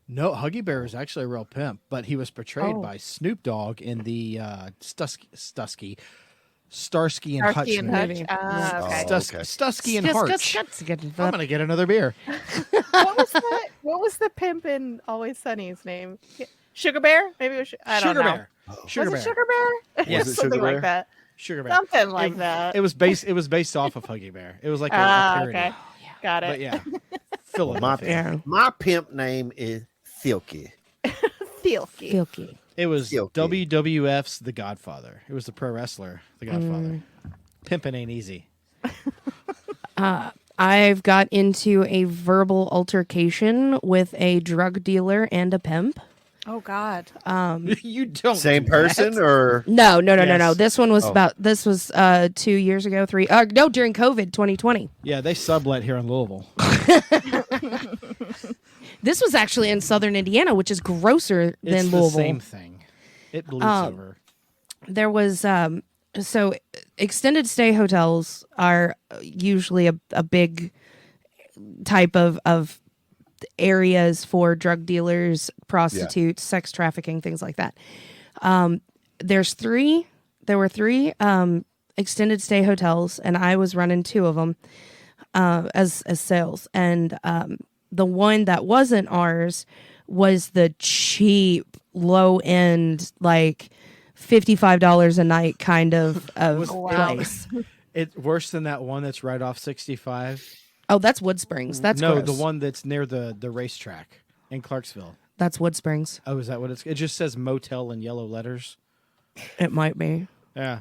No, Huggy Bear is actually a real pimp, but he was portrayed Oh. by Snoop Dogg in the Starsky and Hutch Starsky and movie. Hutch. Ah, okay. Oh, okay. Starsky and Hutch. I'm What gonna get another beer. What was the pimp in Always Sunny's name? Sugar Bear? Maybe it was. I don't Sugar know. Bear. Sugar Was Bear. it Sugar Bear? Yes. Was it Something Sugar like Bear? that. Sugar Bear. Something like that. It was based off of Huggy Bear. It was like a parody. Okay. Got But it. yeah, My, Philadelphia. Yeah. my pimp name is Silky. Silky. Silky. It was Silky. WWF's The Godfather. It was the pro wrestler, The Godfather. Pimping ain't easy. I've got into a verbal altercation with a drug dealer and a pimp. Oh God. You don't. Same do person that. or No. Yes. This one was Oh. this was 2 years ago, 3. No, during COVID 2020. Yeah, they sublet here in Louisville. This was actually in Southern Indiana, which is grosser than It's the Louisville. same thing. It bleeds over. There was so extended stay hotels are usually a big type of areas for drug dealers, prostitutes, sex trafficking, things like that. There were 3 extended stay hotels, and I was running 2 of them as sales. And the one that wasn't ours was the cheap, low end, like $55 a night kind of place. It's worse than that one that's right off 65. Oh, that's Wood Springs. That's no, gross. the one that's near the racetrack in Clarksville. That's Wood Springs. Oh, is that what it just says motel in yellow letters? It might be. Yeah.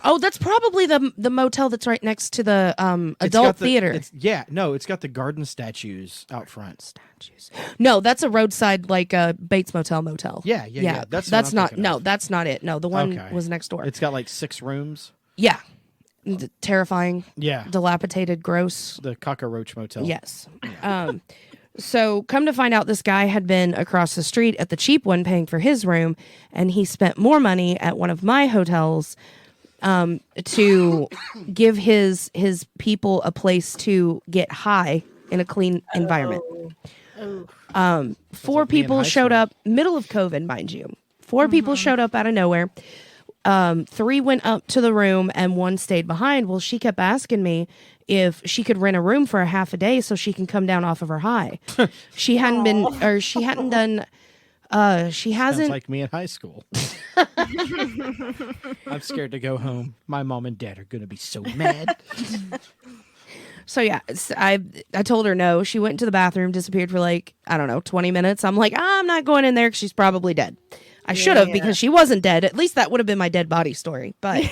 Oh, that's probably the motel that's right next to the It's adult got the- theater. it's got the garden statues out front. Statues. No, that's a roadside like a Bates Motel. Yeah. That's what I'm not. thinking No, of. that's not it. No, the one Okay. was next door. It's got like 6 rooms. Yeah, terrifying, Yeah. dilapidated, gross. The cockroach motel. Yes. So come to find out, this guy had been across the street at the cheap one paying for his room, and he spent more money at one of my hotels to give his people a place to get high in a clean environment. Oh. 4 like me in people high showed school. up, middle of COVID, mind you. 4 people showed up out of nowhere. 3 went up to the room and 1 stayed behind. Well, she kept asking me if she could rent a room for a half a day so she can come down off of her high. She hadn't been, or she hadn't done, she Sounds hasn't. like me in high school. I'm scared to go home. My mom and dad are going to be so mad. So yeah, I told her no. She went into the bathroom, disappeared for like, I don't know, 20 minutes. I'm like, I'm not going in there because she's probably dead. I should have, because she wasn't dead. At least that would have been my dead body story. But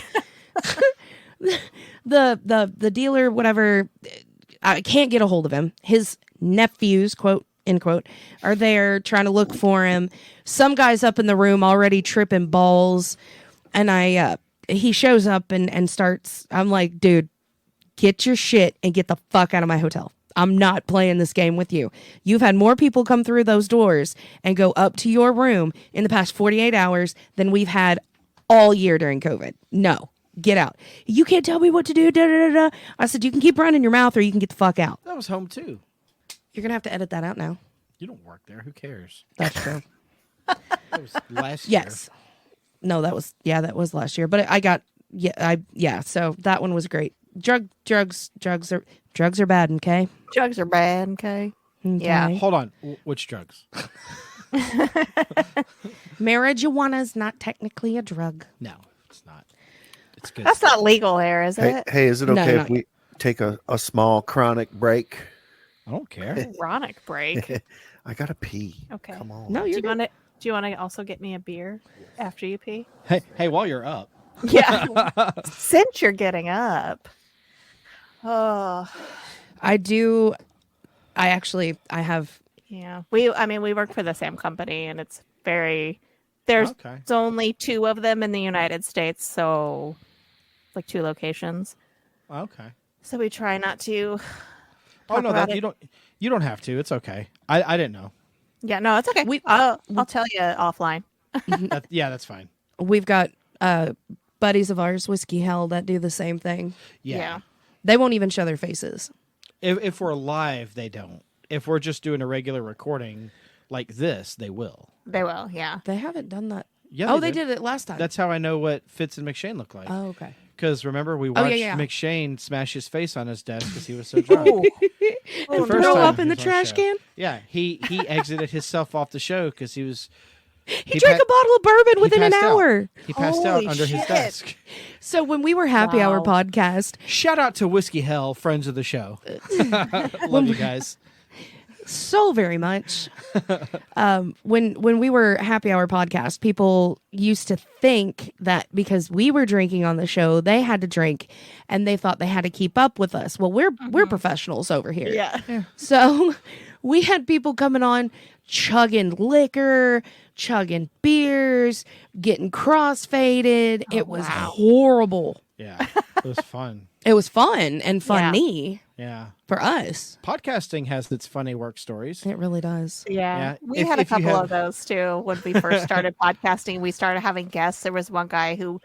the dealer, whatever, I can't get a hold of him. His nephews, quote end quote, are there trying to look for him. Some guy's up in the room already tripping balls, and he shows up and starts. I'm like, dude, get your shit and get the fuck out of my hotel. I'm not playing this game with you. You've had more people come through those doors and go up to your room in the past 48 hours than we've had all year during COVID. No, get out. You can't tell me what to do. Da, da, da, da. I said, you can keep running your mouth or you can get the fuck out. That was home too. You're going to have to edit that out now. You don't work there. Who cares? That's true. That was last year. Yes. No, that was last year. But so that one was great. Drugs are bad, okay? Drugs are bad, okay? Okay. Yeah. Hold on. Which drugs? Marijuana's not technically a drug. No, it's not. It's good. That's not legal here, is it? Hey, is it No, okay not if we take a small chronic break? I don't care. Ironic break. I gotta pee. Okay. Come on. No, Do you're you good. want to? Do you want to also get me a beer after you pee? Hey, while you're up, Yeah. Since you're getting up. Oh, I do. I have. yeah. We work for the same company, and it's there's okay. only 2 of them in the United States, so like 2 locations. Okay. So we try not to. Oh talk no, about that it. you don't have to. It's okay. I didn't know. Yeah, no, it's okay. I'll tell you offline. That's fine. We've got buddies of ours, Whiskey Hell, that do the same thing. Yeah. They won't even show their faces. If we're live, they don't. If we're just doing a regular recording like this, they will. They will, yeah. They haven't done that. Yeah. Oh, they did it last time. That's how I know what Fitz and McShane look like. Oh, okay. Because remember, we Oh, watched yeah. McShane smash his face on his desk because he was so drunk. Oh, first Throw time up in he the was on trash show. can. Yeah, he exited himself off the show because he was. He drank a bottle of bourbon within an passed out. hour. He passed out Holy under his shit. desk. So when we were Happy Hour Wow. podcast, Shout out to Whiskey Hell, friends of the show. Love you guys. so very much. When we were Happy Hour podcast, people used to think that because we were drinking on the show, they had to drink, and they thought they had to keep up with us. Well, we're professionals over here. Yeah. So we had people coming on chugging liquor, chugging beers, getting crossfaded. It was horrible. Yeah, it was fun. It was fun and funny Yeah. for us. Podcasting has its funny work stories. It really does. Yeah. Yeah, We if- had a if you couple have- of those too when we first started podcasting. We started having guests. There was one guy who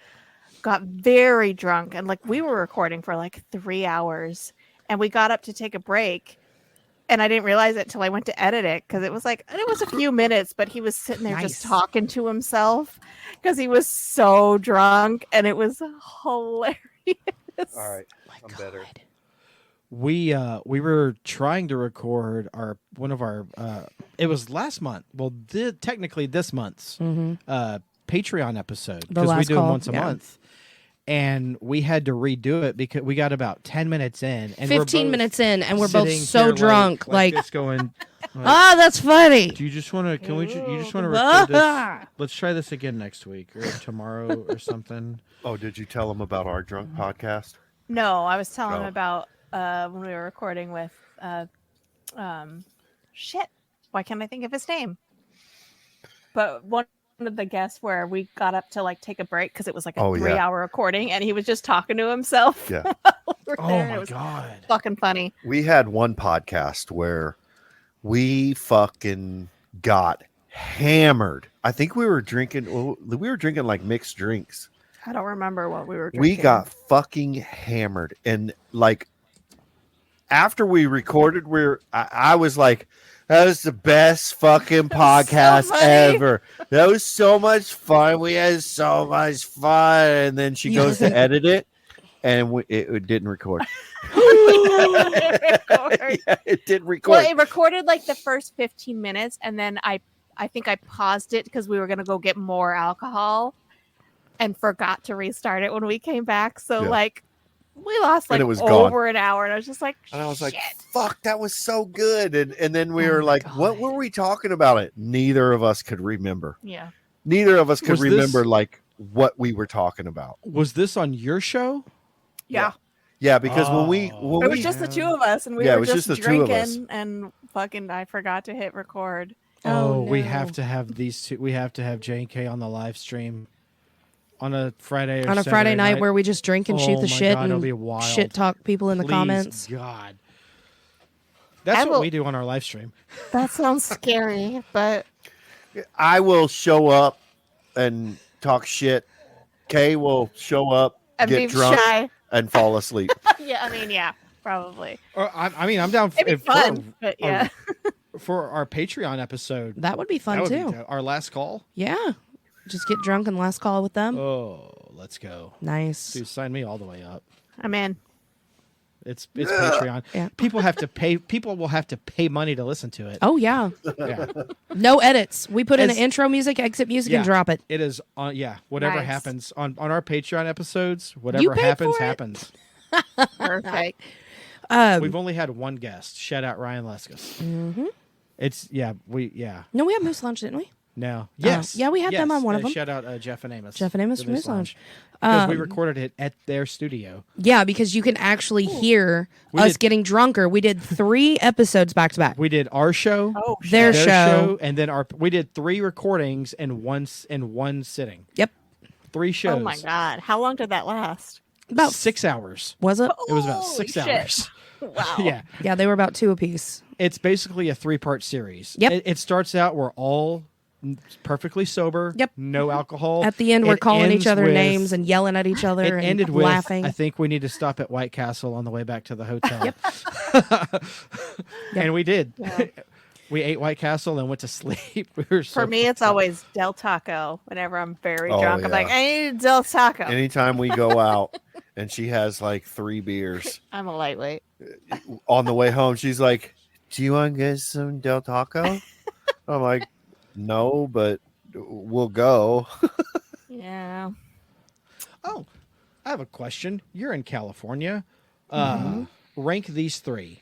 got very drunk, and like we were recording for like 3 hours, and we got up to take a break. And I didn't realize it till I went to edit it because it was a few minutes, but he was sitting there just Nice. talking to himself because he was so drunk, and it was hilarious. All right. I'm better. We were trying to record one of our it was last month. Well, technically this month's Patreon episode The because we last do them call, once a yeah. month. And we had to redo it because we got about 10 minutes in and 15 minutes in, and we're both so drunk. Like, just going, that's funny. do you just want to, can we, you just want to record this? Let's try this again next week or tomorrow or something. Oh, did you tell them about our drunk podcast? No, I was telling him Oh. about when we were recording with shit. Why can't I think of his name? But one of the guests where we got up to like take a break because it was like a Oh, yeah. 3-hour recording, and he was just talking to himself. Yeah. We were Oh there, and my it was God. fucking funny. We had one podcast where we fucking got hammered. I think we were drinking like mixed drinks. I don't remember what we were drinking. We got fucking hammered. And like after we recorded, I was like, that was the best fucking podcast funny. ever. That was so much fun. We had so much fun. And then she goes to edit it, and it didn't record. Yeah, it didn't record. Well, it recorded like the first 15 minutes, and then I think I paused it because we were gonna go get more alcohol, and forgot to restart it when we came back. So Yeah. like we lost like And it was over gone. an hour, and I was just like, And I was like, "Shit." fuck, that was so good. And then we Oh were my like, God. what were we talking about? It. Neither of us could remember. Yeah. Neither of us could Was this- remember like what we were talking about. Was this on your show? Yeah. Yeah, because when Oh. It was just the 2 of us, and we Yeah, it were was just just the 2 of us. drinking, and fucking I forgot to hit record. Oh, We no. have to have these two. We have to have J&K on the live stream on a Friday or On a Saturday Friday night where we just drink and shoot Oh the my shit God, it'll be and wild. shit talk people in the Please, comments. God. That's I what will- we do on our live stream. That sounds scary, but I will show up and talk shit. Kay will show up, and get be drunk, shy. and fall asleep. Yeah, I mean, yeah, probably. Or, I mean, I'm down It'd be if- fun, but yeah. for our Patreon episode. That would be fun that would too. be our last call. Yeah. Just get drunk and last call with them. Oh, let's go. Nice. Dude, sign me all the way up. I'm in. It's Patreon. Yeah. People have to pay. People will have to pay money to listen to it. Oh yeah. Yeah. No edits. We put in As- an intro music, exit music, Yeah. and drop it. It is on. Yeah, whatever Nice. happens on our Patreon episodes, whatever paid happens for it? happens. Perfect. We've only had one guest. Shout out Ryan Leskus. Mm-hmm. It's No, we had Moose Lunch, didn't we? no yes yeah, we had them yes. on one of them. Shout out Jeff and Amos. Jeff and Amos the from Moose Lounge. because we recorded it at their studio. Yeah, because you can actually hear We us did- getting drunker. We did 3 episodes back to back. We did our show, Oh, Their show. and then we did 3 recordings in one sitting. Yep. 3 shows. Oh my god, how long did that last? About 6 hours. Was it? It was about Holy 6 shit. hours. Wow. Yeah. Yeah, they were about 2 apiece. It's basically a 3-part series. Yep. It starts out we're all perfectly sober. Yep. No alcohol. At the end, we're It calling ends each other with- names and yelling at each other It and ended with laughing. I think we need to stop at White Castle on the way back to the hotel. Yep. And we did. Yeah. We ate White Castle and went to sleep. We were so For me, it's fucked up. always Del Taco. Whenever I'm very Oh, drunk, I'm yeah. like, I need Del Taco. Anytime we go out and she has like 3 beers I'm a lightweight. on the way home, she's like, "Do you want to get some Del Taco?" I'm like, "No, but we'll go." Yeah. Oh, I have a question. You're in California. Mm-hmm. Rank these 3: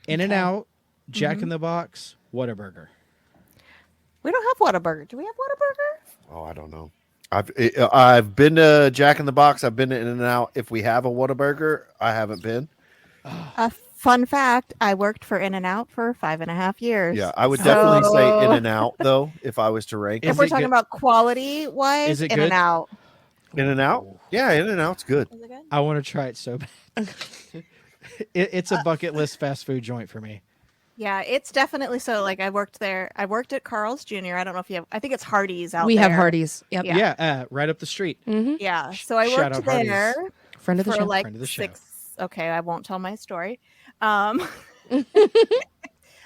In-N-Out, Jack in the Box, Whataburger. We don't have Whataburger. Do we have Whataburger? Oh, I don't know. I've been to Jack in the Box. I've been to In-N-Out. If we have a Whataburger, I haven't been. A fun fact: I worked for In-N-Out for 5.5 years. Yeah, I would definitely say So- In-N-Out though. If I was to rank Is If we're it talking good? about quality wise, Is it good? In-N-Out. In-N-Out, yeah, In-N-Out's good. Is it good? I want to try it so bad. It's a bucket list fast food joint for me. Yeah, it's definitely so. Like I worked there. I worked at Carl's Jr. I don't know if you have. I think it's Hardee's out we there. have Hardee's. Yep. Yeah. Yeah, right up the street. Mm-hmm. Yeah. So I Shout worked out Hardee's. there Friend of the for show. like Friend of the show. 6. Okay, I won't tell my story. At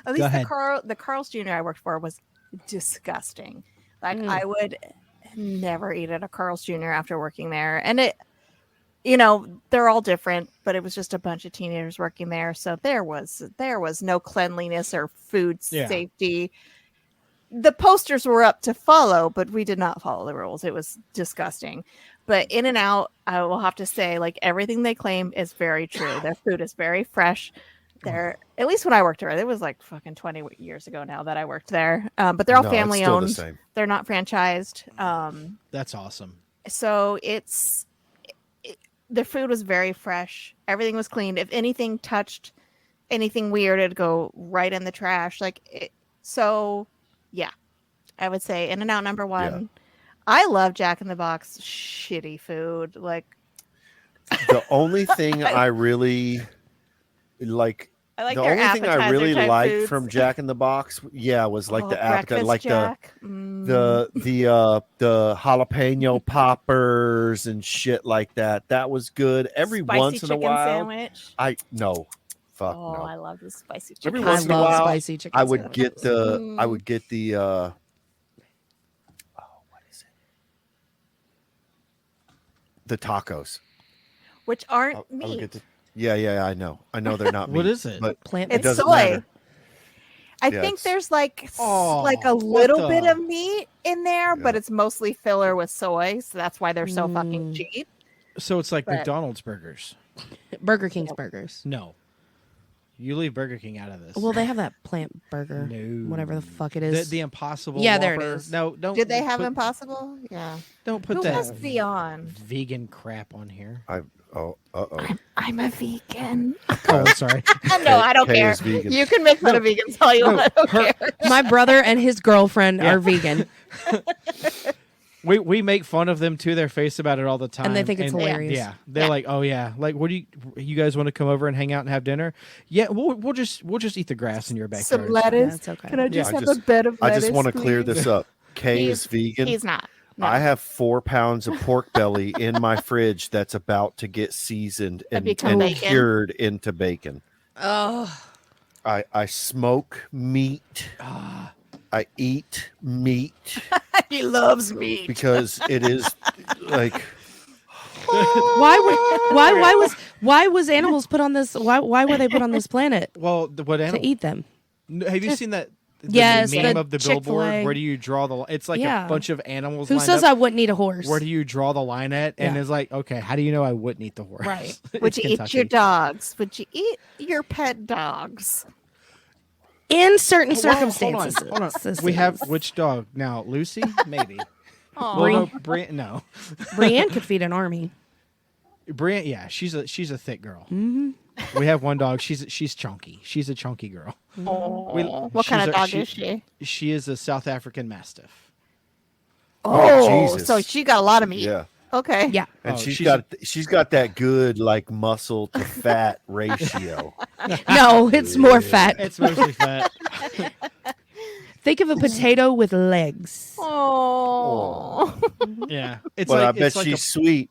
least ahead. the Carl's Jr. I worked for was disgusting. Like Mm. I would never eat at a Carl's Jr. after working there, and it. You know, they're all different, but it was just a bunch of teenagers working there, so there was no cleanliness or food Yeah. safety. The posters were up to follow, but we did not follow the rules. It was disgusting. But In-N-Out, I will have to say, like everything they claim is very true. Their food is very fresh. They're at least when I worked there, it was like fucking 20 years ago now that I worked there. But they're all No, it's family still the owned. same. They're not franchised. That's awesome. So the food was very fresh. Everything was cleaned. If anything touched anything weird, it'd go right in the trash. So yeah, I would say In-N-Out number 1. Yeah. I love Jack in the Box shitty food. Like The only thing I really like. I like The their only thing I appetizer really type liked foods. from Jack in the Box, was like Oh, the appetite, breakfast like Jack. the jalapeno poppers and shit like that. That was good. Every Spicy once in a chicken while, sandwich. fuck Oh, no. I love the spicy chicken. Every I once in a love while, spicy chicken. I would sandwiches. get the what is it? The tacos. Which aren't I would meat. get the, yeah, I know they're not. What meat, is it? But Plant. it It's doesn't soy. matter. I Yeah, think it's- there's like Oh, like a what little bit the- of meat in there, but Yeah. it's mostly filler with soy, so that's why they're so fucking Mm. cheap. So it's like But- McDonald's burgers. Burger King's burgers. No. You leave Burger King out of this. Well, they have that plant burger. no. Whatever the fuck it is. The Impossible Yeah, there it Whopper. is. No, don't. Did they have put, Impossible? Yeah. Don't put Who that was Beyond? vegan crap on here. I'm a vegan. Oh, sorry. No, I don't Kay care. is vegan. You can make fun of vegans all you No, want. I don't her- care. My brother and his girlfriend Yeah. are vegan. We make fun of them to their face about it all the time, And they think it's hilarious. Yeah, they're like, "Oh yeah, like what do you guys want to come over and hang out and have dinner?" Yeah, we'll just eat the grass in your backyard. Some It's fine. lettuce. That's okay. Can I just I have just- a bed of I lettuce? just want to clear please? this up. Kay is vegan. He's not. No. I have 4 pounds of pork belly in my fridge that's about to get seasoned and become bacon? cured into bacon. Oh, I smoke meat. I eat meat He loves meat. because it is like why was animals put on this? Why were they put on this planet Well, what to animal? eat them? Have you seen that? Yes, the meme the of the Chick-fil-A. billboard. Where do you draw the? It's like Yeah. a bunch of animals. Who lined says up. I wouldn't eat a horse? Where do you draw the line at? And Yeah. it's like, okay, how do you know I wouldn't eat the horse? Right. Would It's you eat Kentucky. your dogs? Would you eat your pet dogs? In certain Well, circumstances. Hold on. We have which dog now? Lucy, maybe. Aw. Well, no, no. Brienne could feed an army. Brian, yeah, she's a thick girl. Mm-hmm. We have one dog. She's chunky. She's a chunky girl. Aw. What kind she's of a- dog she- is she? She is a South African Mastiff. Oh, Jesus. So she got a lot of meat. yeah. Okay. Yeah. And Oh, she's got that good like muscle to fat ratio. No, it's more fat. It's mostly fat. Think of a potato with legs. Oh. Yeah, it's But like I bet it's like she's sweet.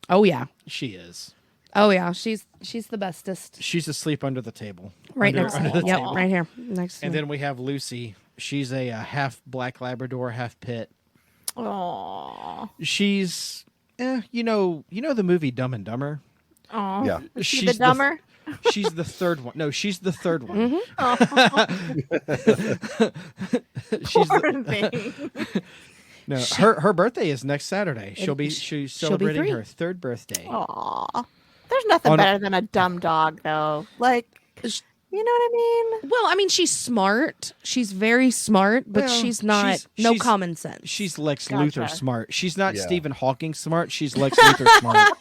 Oh yeah. she is. Oh yeah. She's the bestest. She's asleep under the table. Right Under- next to under me. the Yep, table. right here. Next to And me. then we have Lucy. She's a half black Labrador, half pit. Oh. She's, you know the movie Dumb and Dumber. Oh. Yeah. Is she She's the dumber? She's the third one. No, she's the third one. She's Poor the, thing. no, her birthday is next Saturday. She'll be she'll celebrating be her 3rd birthday. Aw. There's nothing On a- better than a dumb dog, though. Like, you know what I mean? Well, I mean, she's smart. She's very smart, but Well, she's not no she's- common sense. She's Lex Gotcha. Luthor smart. She's not Yeah. Stephen Hawking smart. She's Lex Luthor smart.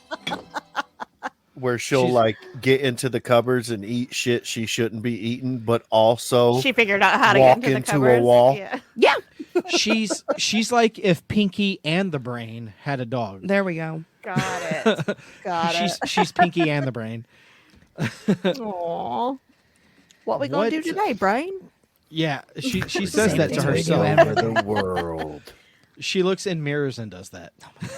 Where she'll She's- like get into the cupboards and eat shit she shouldn't be eating, but also She figured out how to walk get into the into a cupboards. wall. Yeah. Yeah, She's like if Pinky and the Brain had a dog. there we go. Got it. Got She's Pinky and the Brain. it. Aw. What we gonna What- do today, Brian? Yeah, she says Same that to thing we do herself. every the world. She looks in mirrors and does that.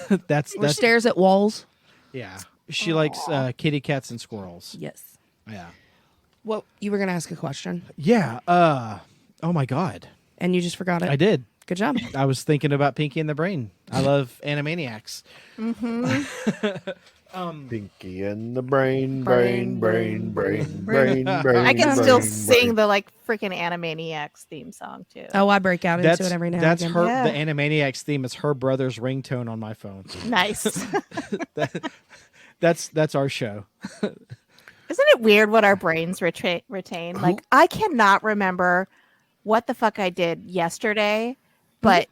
Or that's stares at walls. yeah. She likes kitty cats and squirrels. Yes. Yeah. Well, you were gonna ask a question, Yeah. Oh my God. and you just forgot it. I did. Good job. I was thinking about Pinky and the Brain. I love Animaniacs. Pinky and the brain, brain, brain, brain, brain, brain. I can brain, still brain. sing the like freaking Animaniacs theme song too. Oh, I break out into it every now That's and her. again. Yeah. The Animaniacs theme is her brother's ringtone on my phone. Nice. That's our show. Isn't it weird what our brains retain? Like, I cannot remember what the fuck I did yesterday, but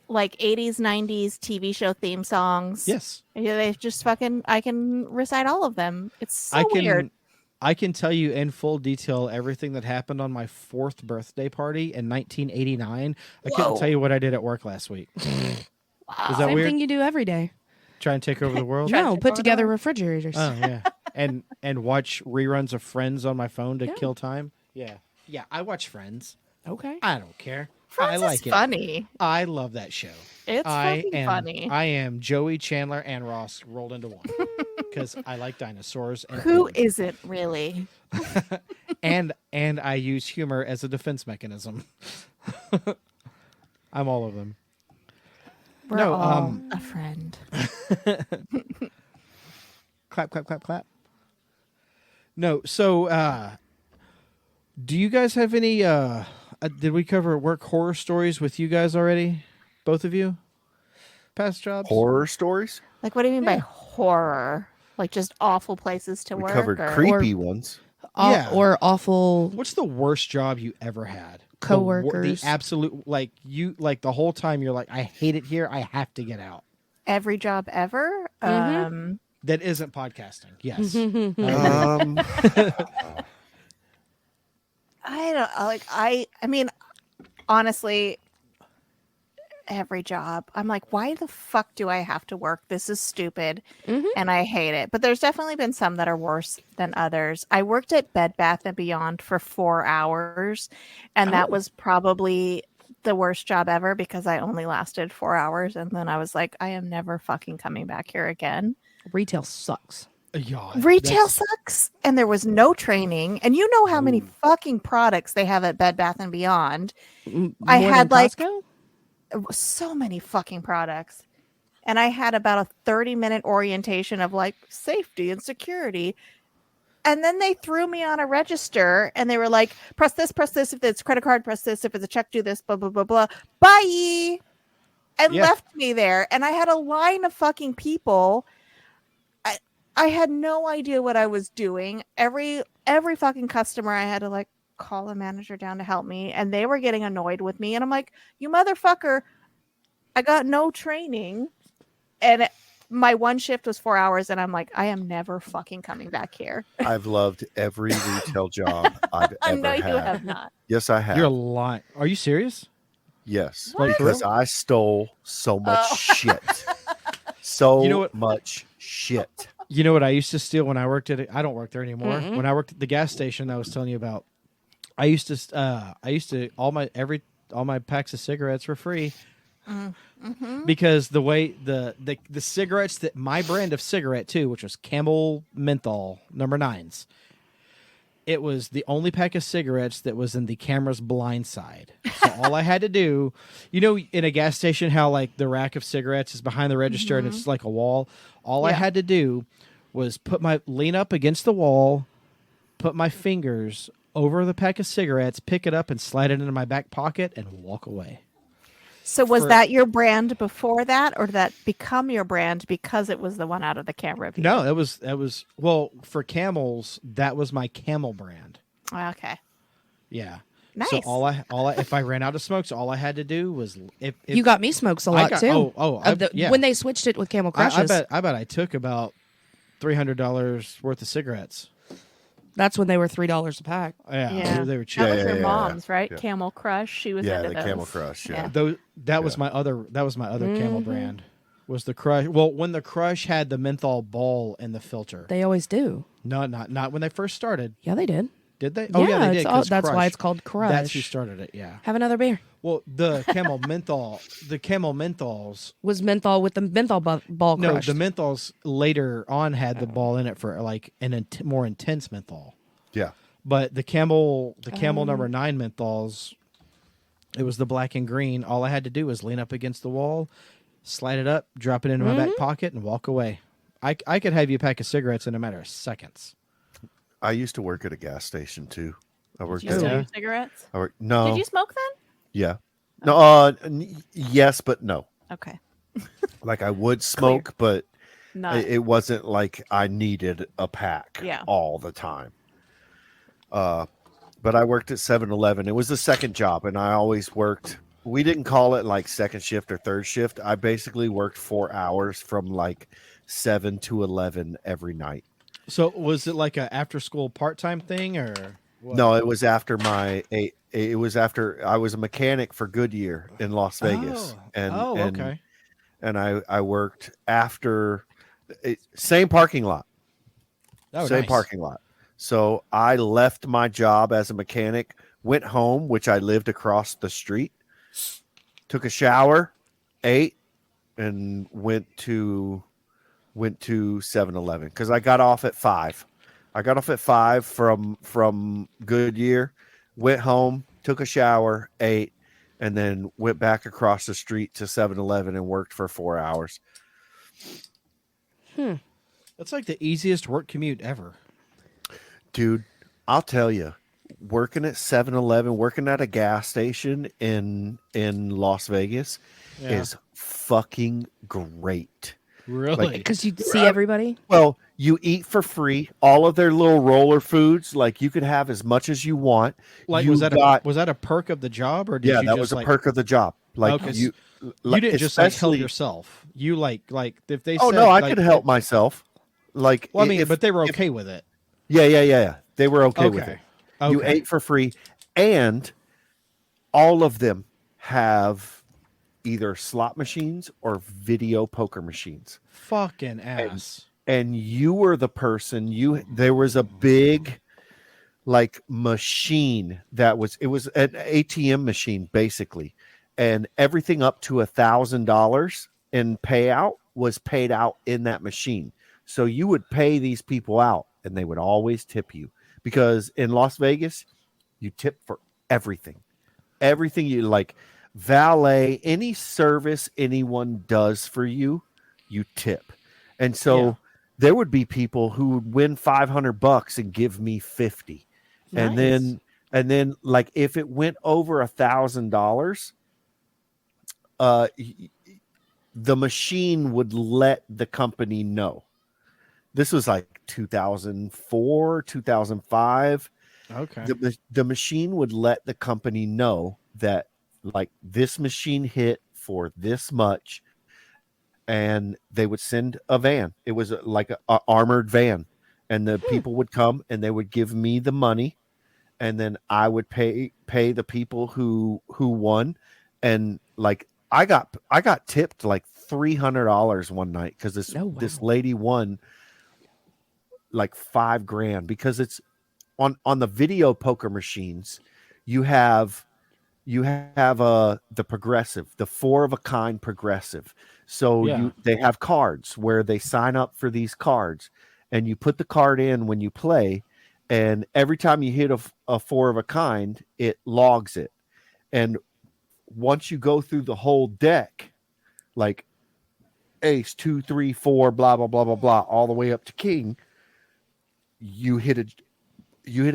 like 80s, 90s TV show theme songs. Yes. Yeah, they just fucking, I can recite all of them. It's so I can weird. I can tell you in full detail everything that happened on my 4th birthday party in 1989. I couldn't Whoa. tell you what I did at work last week. Is that Same weird? thing you do every day. Try and take over the world? Try to No, take put over the together world. refrigerators. Oh yeah. And watch reruns of Friends on my phone to Yeah. kill time. Yeah. Yeah, I watch Friends. Okay. I don't care. Friends I like is it. funny. I love that show. It's fucking funny. I am Joey, Chandler, and Ross rolled into one because I like dinosaurs. And Who food. isn't really? and I use humor as a defense mechanism. I'm all of them. We're No, all a friend. Clap, clap, clap, clap. No, so do you guys have any did we cover work horror stories with you guys already? Both of you? Past jobs? Horror stories? Like, what do you mean by horror? Like, just awful places to We work? covered or- creepy ones. Yeah. Or awful. What's the worst job you ever had? Coworkers. The absolute like the whole time you're like, I hate it here. I have to get out. Every job ever? That isn't podcasting. Yes. Um, I don't like. I mean, honestly, every job. I'm like, why the fuck do I have to work? This is stupid. Mhm. And I hate it. But there's definitely been some that are worse than others. I worked at Bed Bath and Beyond for 4 hours, and that Oh. was probably the worst job ever because I only lasted 4 hours, and then I was like, I am never fucking coming back here again. Retail sucks. Yeah, Retail that's- sucks, and there was no training. And you know how many fucking products they have at Bed Bath and Beyond. I More had than like Costco? so many fucking products. And I had about a 30-minute orientation of like safety and security. And then they threw me on a register and they were like, press this if it's credit card, press this if it's a check, do this, blah, blah, blah, blah. Bye. And Yeah. left me there. And I had a line of fucking people. I had no idea what I was doing. Every fucking customer I had to like call a manager down to help me. And they were getting annoyed with me. And I'm like, you motherfucker, I got no training. And my one shift was 4 hours, and I'm like, I am never fucking coming back here. I've loved every retail job I've ever No, had. you have not. Yes, I have. You're lying. Are you serious? Yes, What? because I stole so much shit. So You know what? much shit. You know what I used to steal when I worked at it? I don't work there anymore. When I worked at the gas station I was telling you about, I used to all my packs of cigarettes were free. Because the way the cigarettes that my brand of cigarette too, which was Camel Menthol number 9s, it was the only pack of cigarettes that was in the camera's blind side. So all I had to do, you know, in a gas station, how like the rack of cigarettes is behind the register and it's like a wall. All I Yeah. had to do was lean up against the wall, put my fingers over the pack of cigarettes, pick it up and slide it into my back pocket and walk away. So was For- that your brand before that, or did that become your brand because it was the one out of the camera view? No, that was well, for Camels, that was my Camel brand. Okay. Yeah. Nice. So all I if I ran out of smokes, all I had to do was if You got me smokes a lot got- too. yeah. When they switched it with Camel I Crushes, bet I took about $300 worth of cigarettes. that's when they were $3 a pack. Yeah, they were cheap. That was Yeah, your yeah, mom's, right? yeah. Camel Crush. She was Yeah, into the those. Camel Crush. Yeah. That was my other Camel brand. Was the Crush. Well, when the Crush had the menthol ball in the filter. They always do. No, not when they first started. Yeah, they did. Did they? Oh yeah, they it's did. all- 'Cause that's why Crush. it's called Crush. That's who started it, yeah. Have another beer. Well, the Camel menthols. Was menthol with the menthol ball No, crushed. the menthols later on had the ball in it for like an more intense menthol. Yeah. But the Camel number 9 menthols, it was the black and green. All I had to do was lean up against the wall, slide it up, drop it into my back pocket, and walk away. I could have you a pack of cigarettes in a matter of seconds. I used to work at a gas station too. I worked Did you at. steal Yeah. your cigarettes? No. Did you smoke then? Yeah. No. Yes, but no. Okay. Like I would smoke, but Not. it wasn't like I needed a pack Yeah. all the time. But I worked at 7-Eleven. It was the second job, and I always worked. We didn't call it like second shift or third shift. I basically worked 4 hours from like 7 to 11 every night. So was it like a after school part time thing or what? No, it was after it was after I was a mechanic for Goodyear in Las Vegas. Okay. And I worked after same parking lot. Oh, Same nice. parking lot. So I left my job as a mechanic, went home, which I lived across the street, took a shower, ate, and went to 7-Eleven because I got off at 5. I got off at 5 from Goodyear, went home, took a shower, ate, and then went back across the street to 7-Eleven and worked for 4 hours. That's like the easiest work commute ever. Dude, I'll tell you, working at 7-Eleven, working at a gas station in Las Vegas is fucking great. Really? Because you see everybody. Well, you eat for free. All of their little roller foods, like you could have as much as you want. Like you was that a perk of the job or did yeah, you that just was a like, perk of the job. Like Okay, you you didn't just like help especially- yourself. You like if they Oh said, no, I like, could help myself. Like Well, I mean, if- but they were if- okay with it. Yeah. They were okay with it. You Okay. ate for free, and all of them have either slot machines or video poker machines. Fucking ass. And you were the person, there was a big like machine that was, it was an ATM machine basically, and everything up to $1,000 in payout was paid out in that machine. So you would pay these people out and they would always tip you, because in Las Vegas you tip for everything you like. Valet, any service anyone does for you, you tip. And so there would be people who would win $500 and give me 50. And then like if it went over $1,000, the machine would let the company know. This was like 2004, 2005. Okay. The machine would let the company know that like this machine hit for this much, and they would send a van. It was like a armored van, and the people would come and they would give me the money, and then I would pay the people who won. And like I got tipped like $300 one night because this lady won like $5,000, because it's on the video poker machines. You have the progressive, the 4 of a kind progressive. So they have cards where they sign up for these cards, and you put the card in when you play, and every time you hit a 4 of a kind, it logs it. And once you go through the whole deck, like ace, 2, 3, 4, blah blah blah blah blah, all the way up to king, you hit a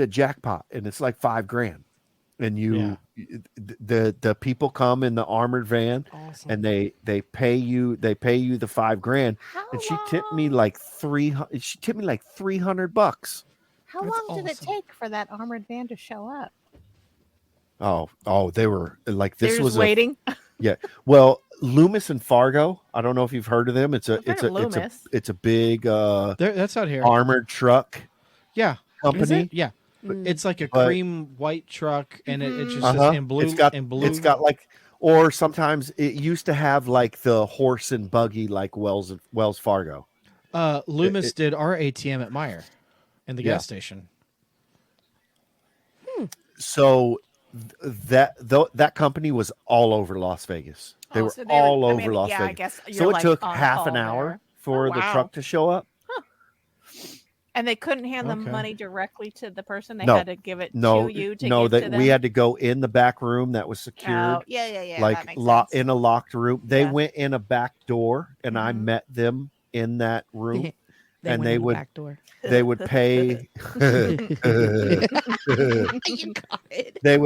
jackpot, and it's like $5,000. And the people come in the armored van, and they pay you the $5,000. And she tipped me like $300. How long did it take for that armored van to show up? Oh, they were like, this They're was just waiting. Yeah. Well, Loomis and Fargo, I don't know if you've heard of them. It's a big That's out here. armored truck Yeah. company. Is it? Yeah. It's like a cream white truck, and it just says in blue. It's got like, or sometimes it used to have like the horse and buggy like Wells Fargo. Loomis did our ATM at Meyer in the gas station. So that company was all over Las Vegas. They were all over Las Vegas. I guess So it like took on half call an hour there. for the truck to show up. And they couldn't hand the money directly to the person. They No. had to give it to you to give to them. We had to go in the back room that was secured. Oh, yeah. Like that makes sense. in a locked room. They Yeah. went in a back door, and I met them in that room. And they would back door. they would pay You got it. they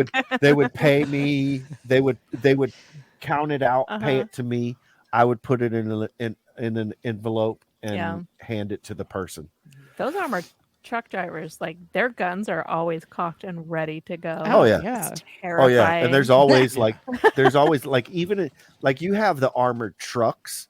would pay me. They would count it out, pay it to me. I would put it in an envelope and hand it to the person. Those armored truck drivers, like their guns are always cocked and ready to go. Oh yeah. It's terrifying. Oh yeah, and there's always like even like you have the armored trucks,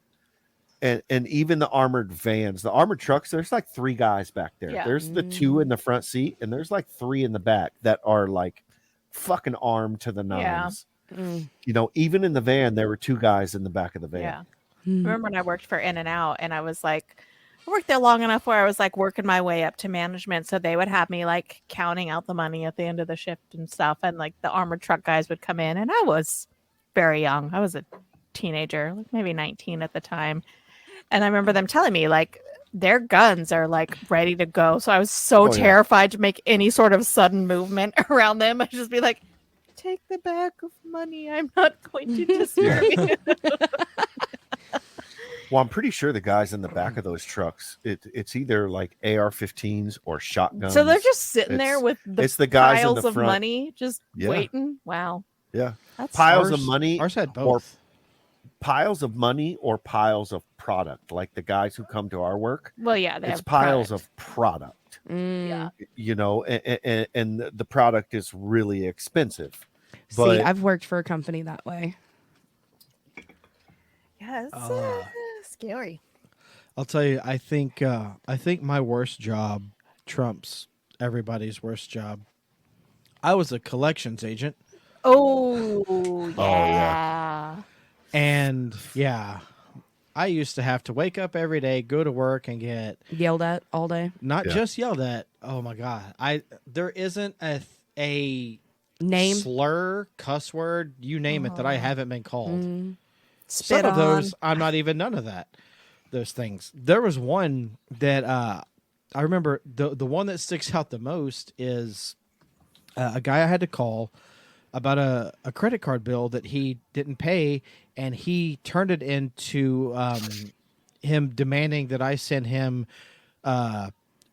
and even the armored vans. The armored trucks, there's like 3 guys back there. Yeah. There's the 2 in the front seat, and there's like 3 in the back that are like fucking armed to the nines. You know, even in the van, there were 2 guys in the back of the van. Yeah. Remember when I worked for In-N-Out, and I was like, I worked there long enough where I was like working my way up to management. So they would have me like counting out the money at the end of the shift and stuff. And like the armored truck guys would come in, and I was very young. I was a teenager, like maybe 19 at the time. And I remember them telling me like their guns are like ready to go. So I was so terrified to make any sort of sudden movement around them. I'd just be like, take the bag of money. I'm not going to disturb you. Well, I'm pretty sure the guys in the back of those trucks, it's either like AR-15s or shotguns. So they're just sitting there with the guys in piles the of front. money, just waiting. Wow. Yeah. That's Piles of money. Ours had both. Piles of money or piles of product, like the guys who come to our work. Well, yeah, they it's have piles product. of product. Yeah. You know, and the product is really expensive. But See, I've worked for a company that way. Yeah, it's scary. I'll tell you, I think my worst job trumps everybody's worst job. I was a collections agent. Oh, yeah. And yeah, I used to have to wake up every day, go to work, and get Yelled at all day. not Yeah. just yelled at. Oh my god, there isn't a Name. slur, cuss word, you name it, that I haven't been called. Spit Some of those, on. I'm not even none of that. Those things. There was one that I remember. The one that sticks out the most is a guy I had to call about a credit card bill that he didn't pay, and he turned it into him demanding that I send him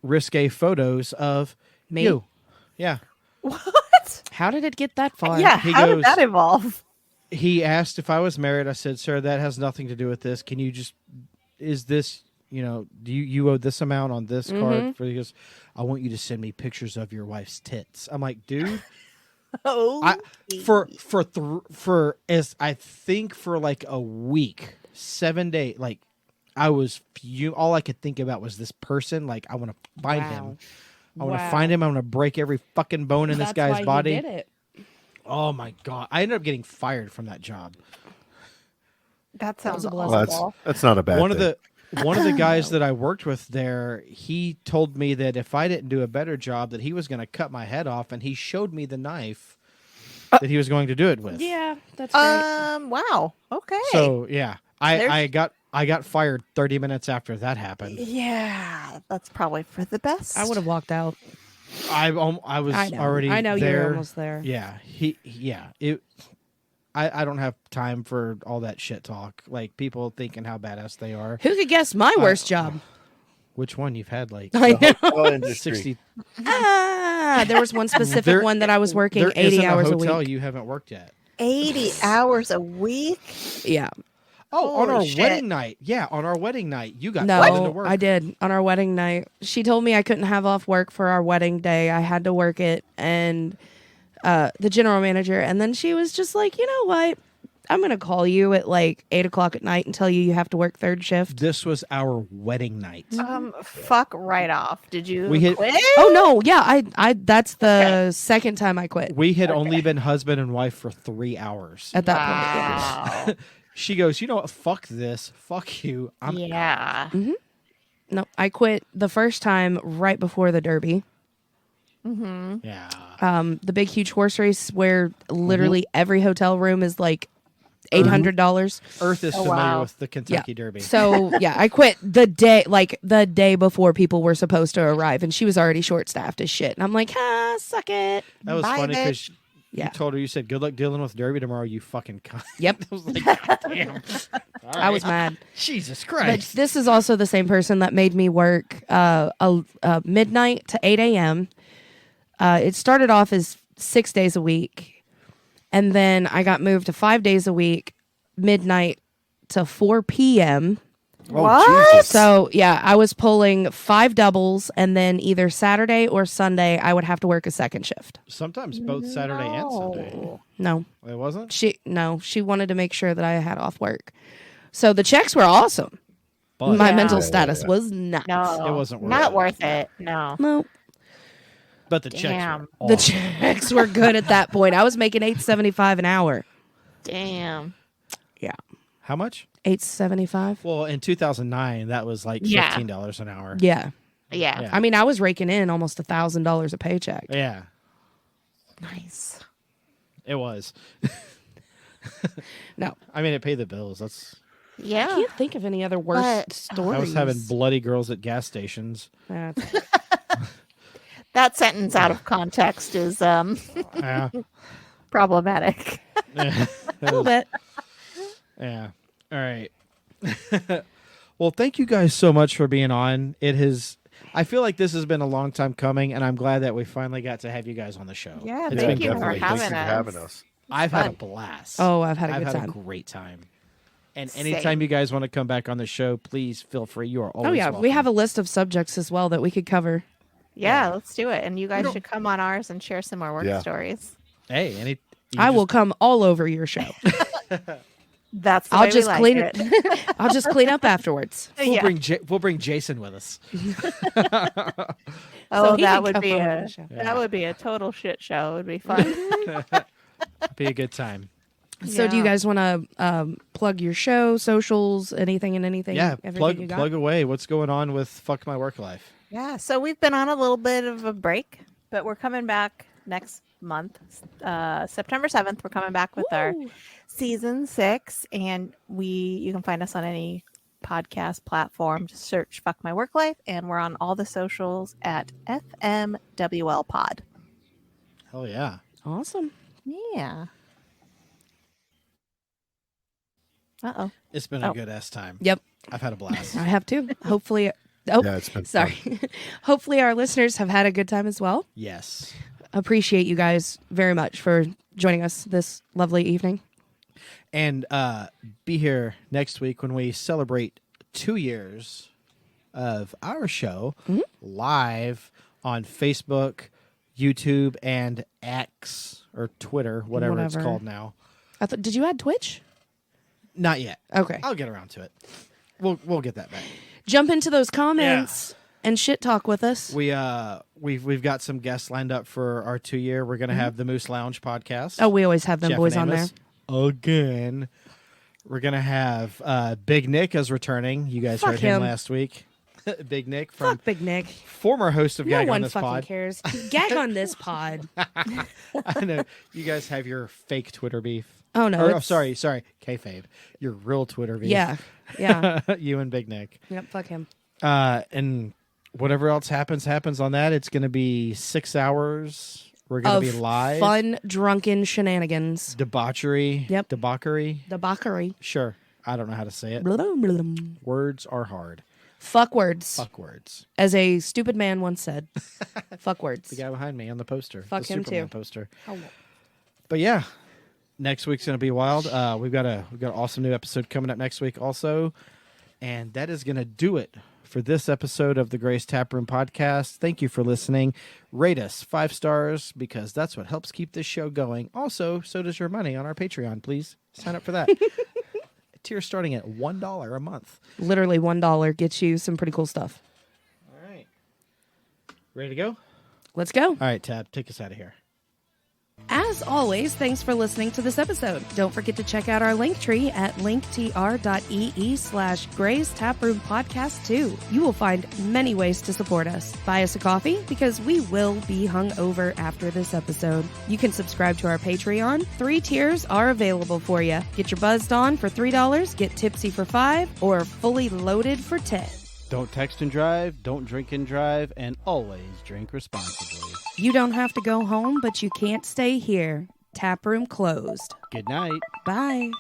risque photos of Me? you. Yeah. What? How did it get that far? Yeah, He how goes- did that evolve? He asked if I was married. I said, "Sir, that has nothing to do with this. Can you just, is this, do you owe this amount on this card?" He goes, "I want you to send me pictures of your wife's tits." I'm like, dude, Oh, for as I think for like a week, 7 days, like I was all I could think about was this person. Like, I want to find him. I want to Wow. find him. I want to break every fucking bone in this That's guy's why he body. did it. Oh my god! I ended up getting fired from that job. that sounds was a blessing. Well, awful. that's not a bad one thing. of the guys that I worked with there, he told me that if I didn't do a better job, that he was going to cut my head off, and he showed me the knife that he was going to do it with. Yeah, that's great. Wow. Okay. So yeah, There's- I got fired 30 minutes after that happened. yeah, that's probably for the best. I would have walked out. I was I know. already. I know there. you're almost there. Yeah, I don't have time for all that shit talk. Like people thinking how badass they are. Who could guess my worst job? Which one you've had like I know. Hotel industry. 60? There was one specific There- one that I was working There 80 isn't hours a a hotel week. you haven't worked yet. 80 hours a week. Yeah. Oh, on Holy our shit. wedding night. Yeah, on our wedding night. You got called into No, work. I did on our wedding night. She told me I couldn't have off work for our wedding day. I had to work it, and the general manager. And then she was just like, you know what? I'm gonna call you at like 8 o'clock at night and tell you have to work third shift. This was our wedding night. Fuck right off. Did you We hit- quit? Oh no, yeah, I that's the second time I quit We had only been husband and wife for 3 hours. at that point. Wow. She goes, you know what? Fuck this. Fuck you. I'm yeah. No, I quit the first time right before the Derby. Yeah. The big huge horse race where literally every hotel room is like $800. Earth is familiar wow. with the Kentucky Derby. So yeah, I quit the day before people were supposed to arrive, and she was already short staffed as shit. And I'm like, suck it. That was Bye, funny because bitch. Yeah. you told her, you said, good luck dealing with Derby tomorrow, you fucking cunt. Yep, I was like, God damn. I was mad. Jesus But Christ. this is also the same person that made me work midnight to 8 a.m. It started off as 6 days a week, and then I got moved to 5 days a week, midnight to 4 p.m. What? So yeah, I was pulling 5 doubles, and then either Saturday or Sunday I would have to work a second shift. Sometimes both Saturday and Sunday. No, It wasn't? she wanted to make sure that I had off work. So the checks were awesome. But My Yeah. mental status was not. No. It wasn't worth Not it. worth it. No. No, But the checks Damn. were the awesome. checks were good at that point. I was making $8.75 an hour. Damn. Yeah, How much? $8.75. Well, in 2009, that was like Yeah. $15 an hour. Yeah, Yeah. Yeah. I mean, I was raking in almost $1,000 a paycheck. Yeah, Nice. it was. No, I mean, it paid the bills. That's. I Yeah. can't think of any other worst But- stories. I was having bloody girls at gas stations. That's- That sentence out of context is Yeah. problematic. Yeah. a little bit. Yeah. All right. Well, thank you guys so much for being on. It has. I feel like this has been a long time coming, and I'm glad that we finally got to have you guys on the show. Yeah, It's thank been you good. for Definitely. having Thanks for us. having us. I've had a fun. blast. Oh, I've had a I've good had time. a great time. And Same. anytime you guys want to come back on the show, please feel free. You are always Oh yeah, welcome. we have a list of subjects as well that we could cover. Yeah, let's do it. And you guys should come on ours and share some more work Yeah. stories. Hey, I will come all over your show. That's the I'll way we just like clean it. it. I'll just clean up afterwards. We'll Yeah. bring Jason with us. Oh, he that can would come be on a the show. Yeah. that would be a total shit show. It would be fun. Be a good time. So do you Yeah. guys want to plug your show, socials, anything and anything? Yeah, everything you got? plug away. What's going on with Fuck My Work Life? Yeah, so we've been on a little bit of a break, but we're coming back next month. September 7th, we're coming back with our Woo! season 6, and you can find us on any podcast platform. Just search Fuck My Work Life, and we're on all the socials at FMWL Pod. Hell yeah. Awesome. Yeah. Uh-oh. It's been a Oh. good ass time. Yep. I've had a blast. I have to. Hopefully. Oh, Yeah, it's been sorry. Hopefully our listeners have had a good time as well. Yes. Appreciate you guys very much for joining us this lovely evening. And be here next week when we celebrate 2 years of our show live on Facebook, YouTube, and X or Twitter, whatever it's Whatever. called now. Did you add Twitch? Not yet. Okay. I'll get around to it. We'll get that back. Jump into those comments and shit talk with us. We've got some guests lined up for our 2 year. We're gonna have the Moose Lounge podcast. Oh, we always have them Jeff boys and on there. Amos again. We're gonna have Big Nick as returning. You guys Fuck heard him him. last week. Big Nick from Fuck Big Nick. former host of No Gag on one This fucking Pod. cares. Gag on this pod. I know you guys have your fake Twitter beef. Oh no. Or, it's- sorry, kayfabe. Your real Twitter beef. Yeah. Yeah. You and Big Nick. Yep. Fuck him. And whatever else happens on that. It's gonna be 6 hours. We're gonna Of be live. fun, drunken shenanigans. Debauchery. Yep. Debauchery. The Bakari. Sure. I don't know how to say it. Fuck Words are hard. words. Fuck words. As a stupid man once said. Fuck words. The guy behind me on the poster. Fuck the him Superman too. poster. Oh. But yeah, next week's gonna be wild. We've got an awesome new episode coming up next week also, and that is gonna do it for this episode of the Grace Taproom Podcast. Thank you for listening. Rate us 5 stars because that's what helps keep this show going. Also, so does your money on our Patreon. Please sign up for that. Tier starting at $1 a month. Literally $1 gets you some pretty cool stuff. All right, ready to go? Let's go. All right, Tab, take us out of here. As always, thanks for listening to this episode. Don't forget to check out our link tree at linktr.ee/Gray's Taproom Podcast 2. You will find many ways to support us. Buy us a coffee because we will be hungover after this episode. You can subscribe to our Patreon. 3 tiers are available for you. Get your buzzed on for $3, get tipsy for $5, or fully loaded for $10. Don't text and drive, don't drink and drive, and always drink responsibly. You don't have to go home, but you can't stay here. Taproom closed. Good night. Bye.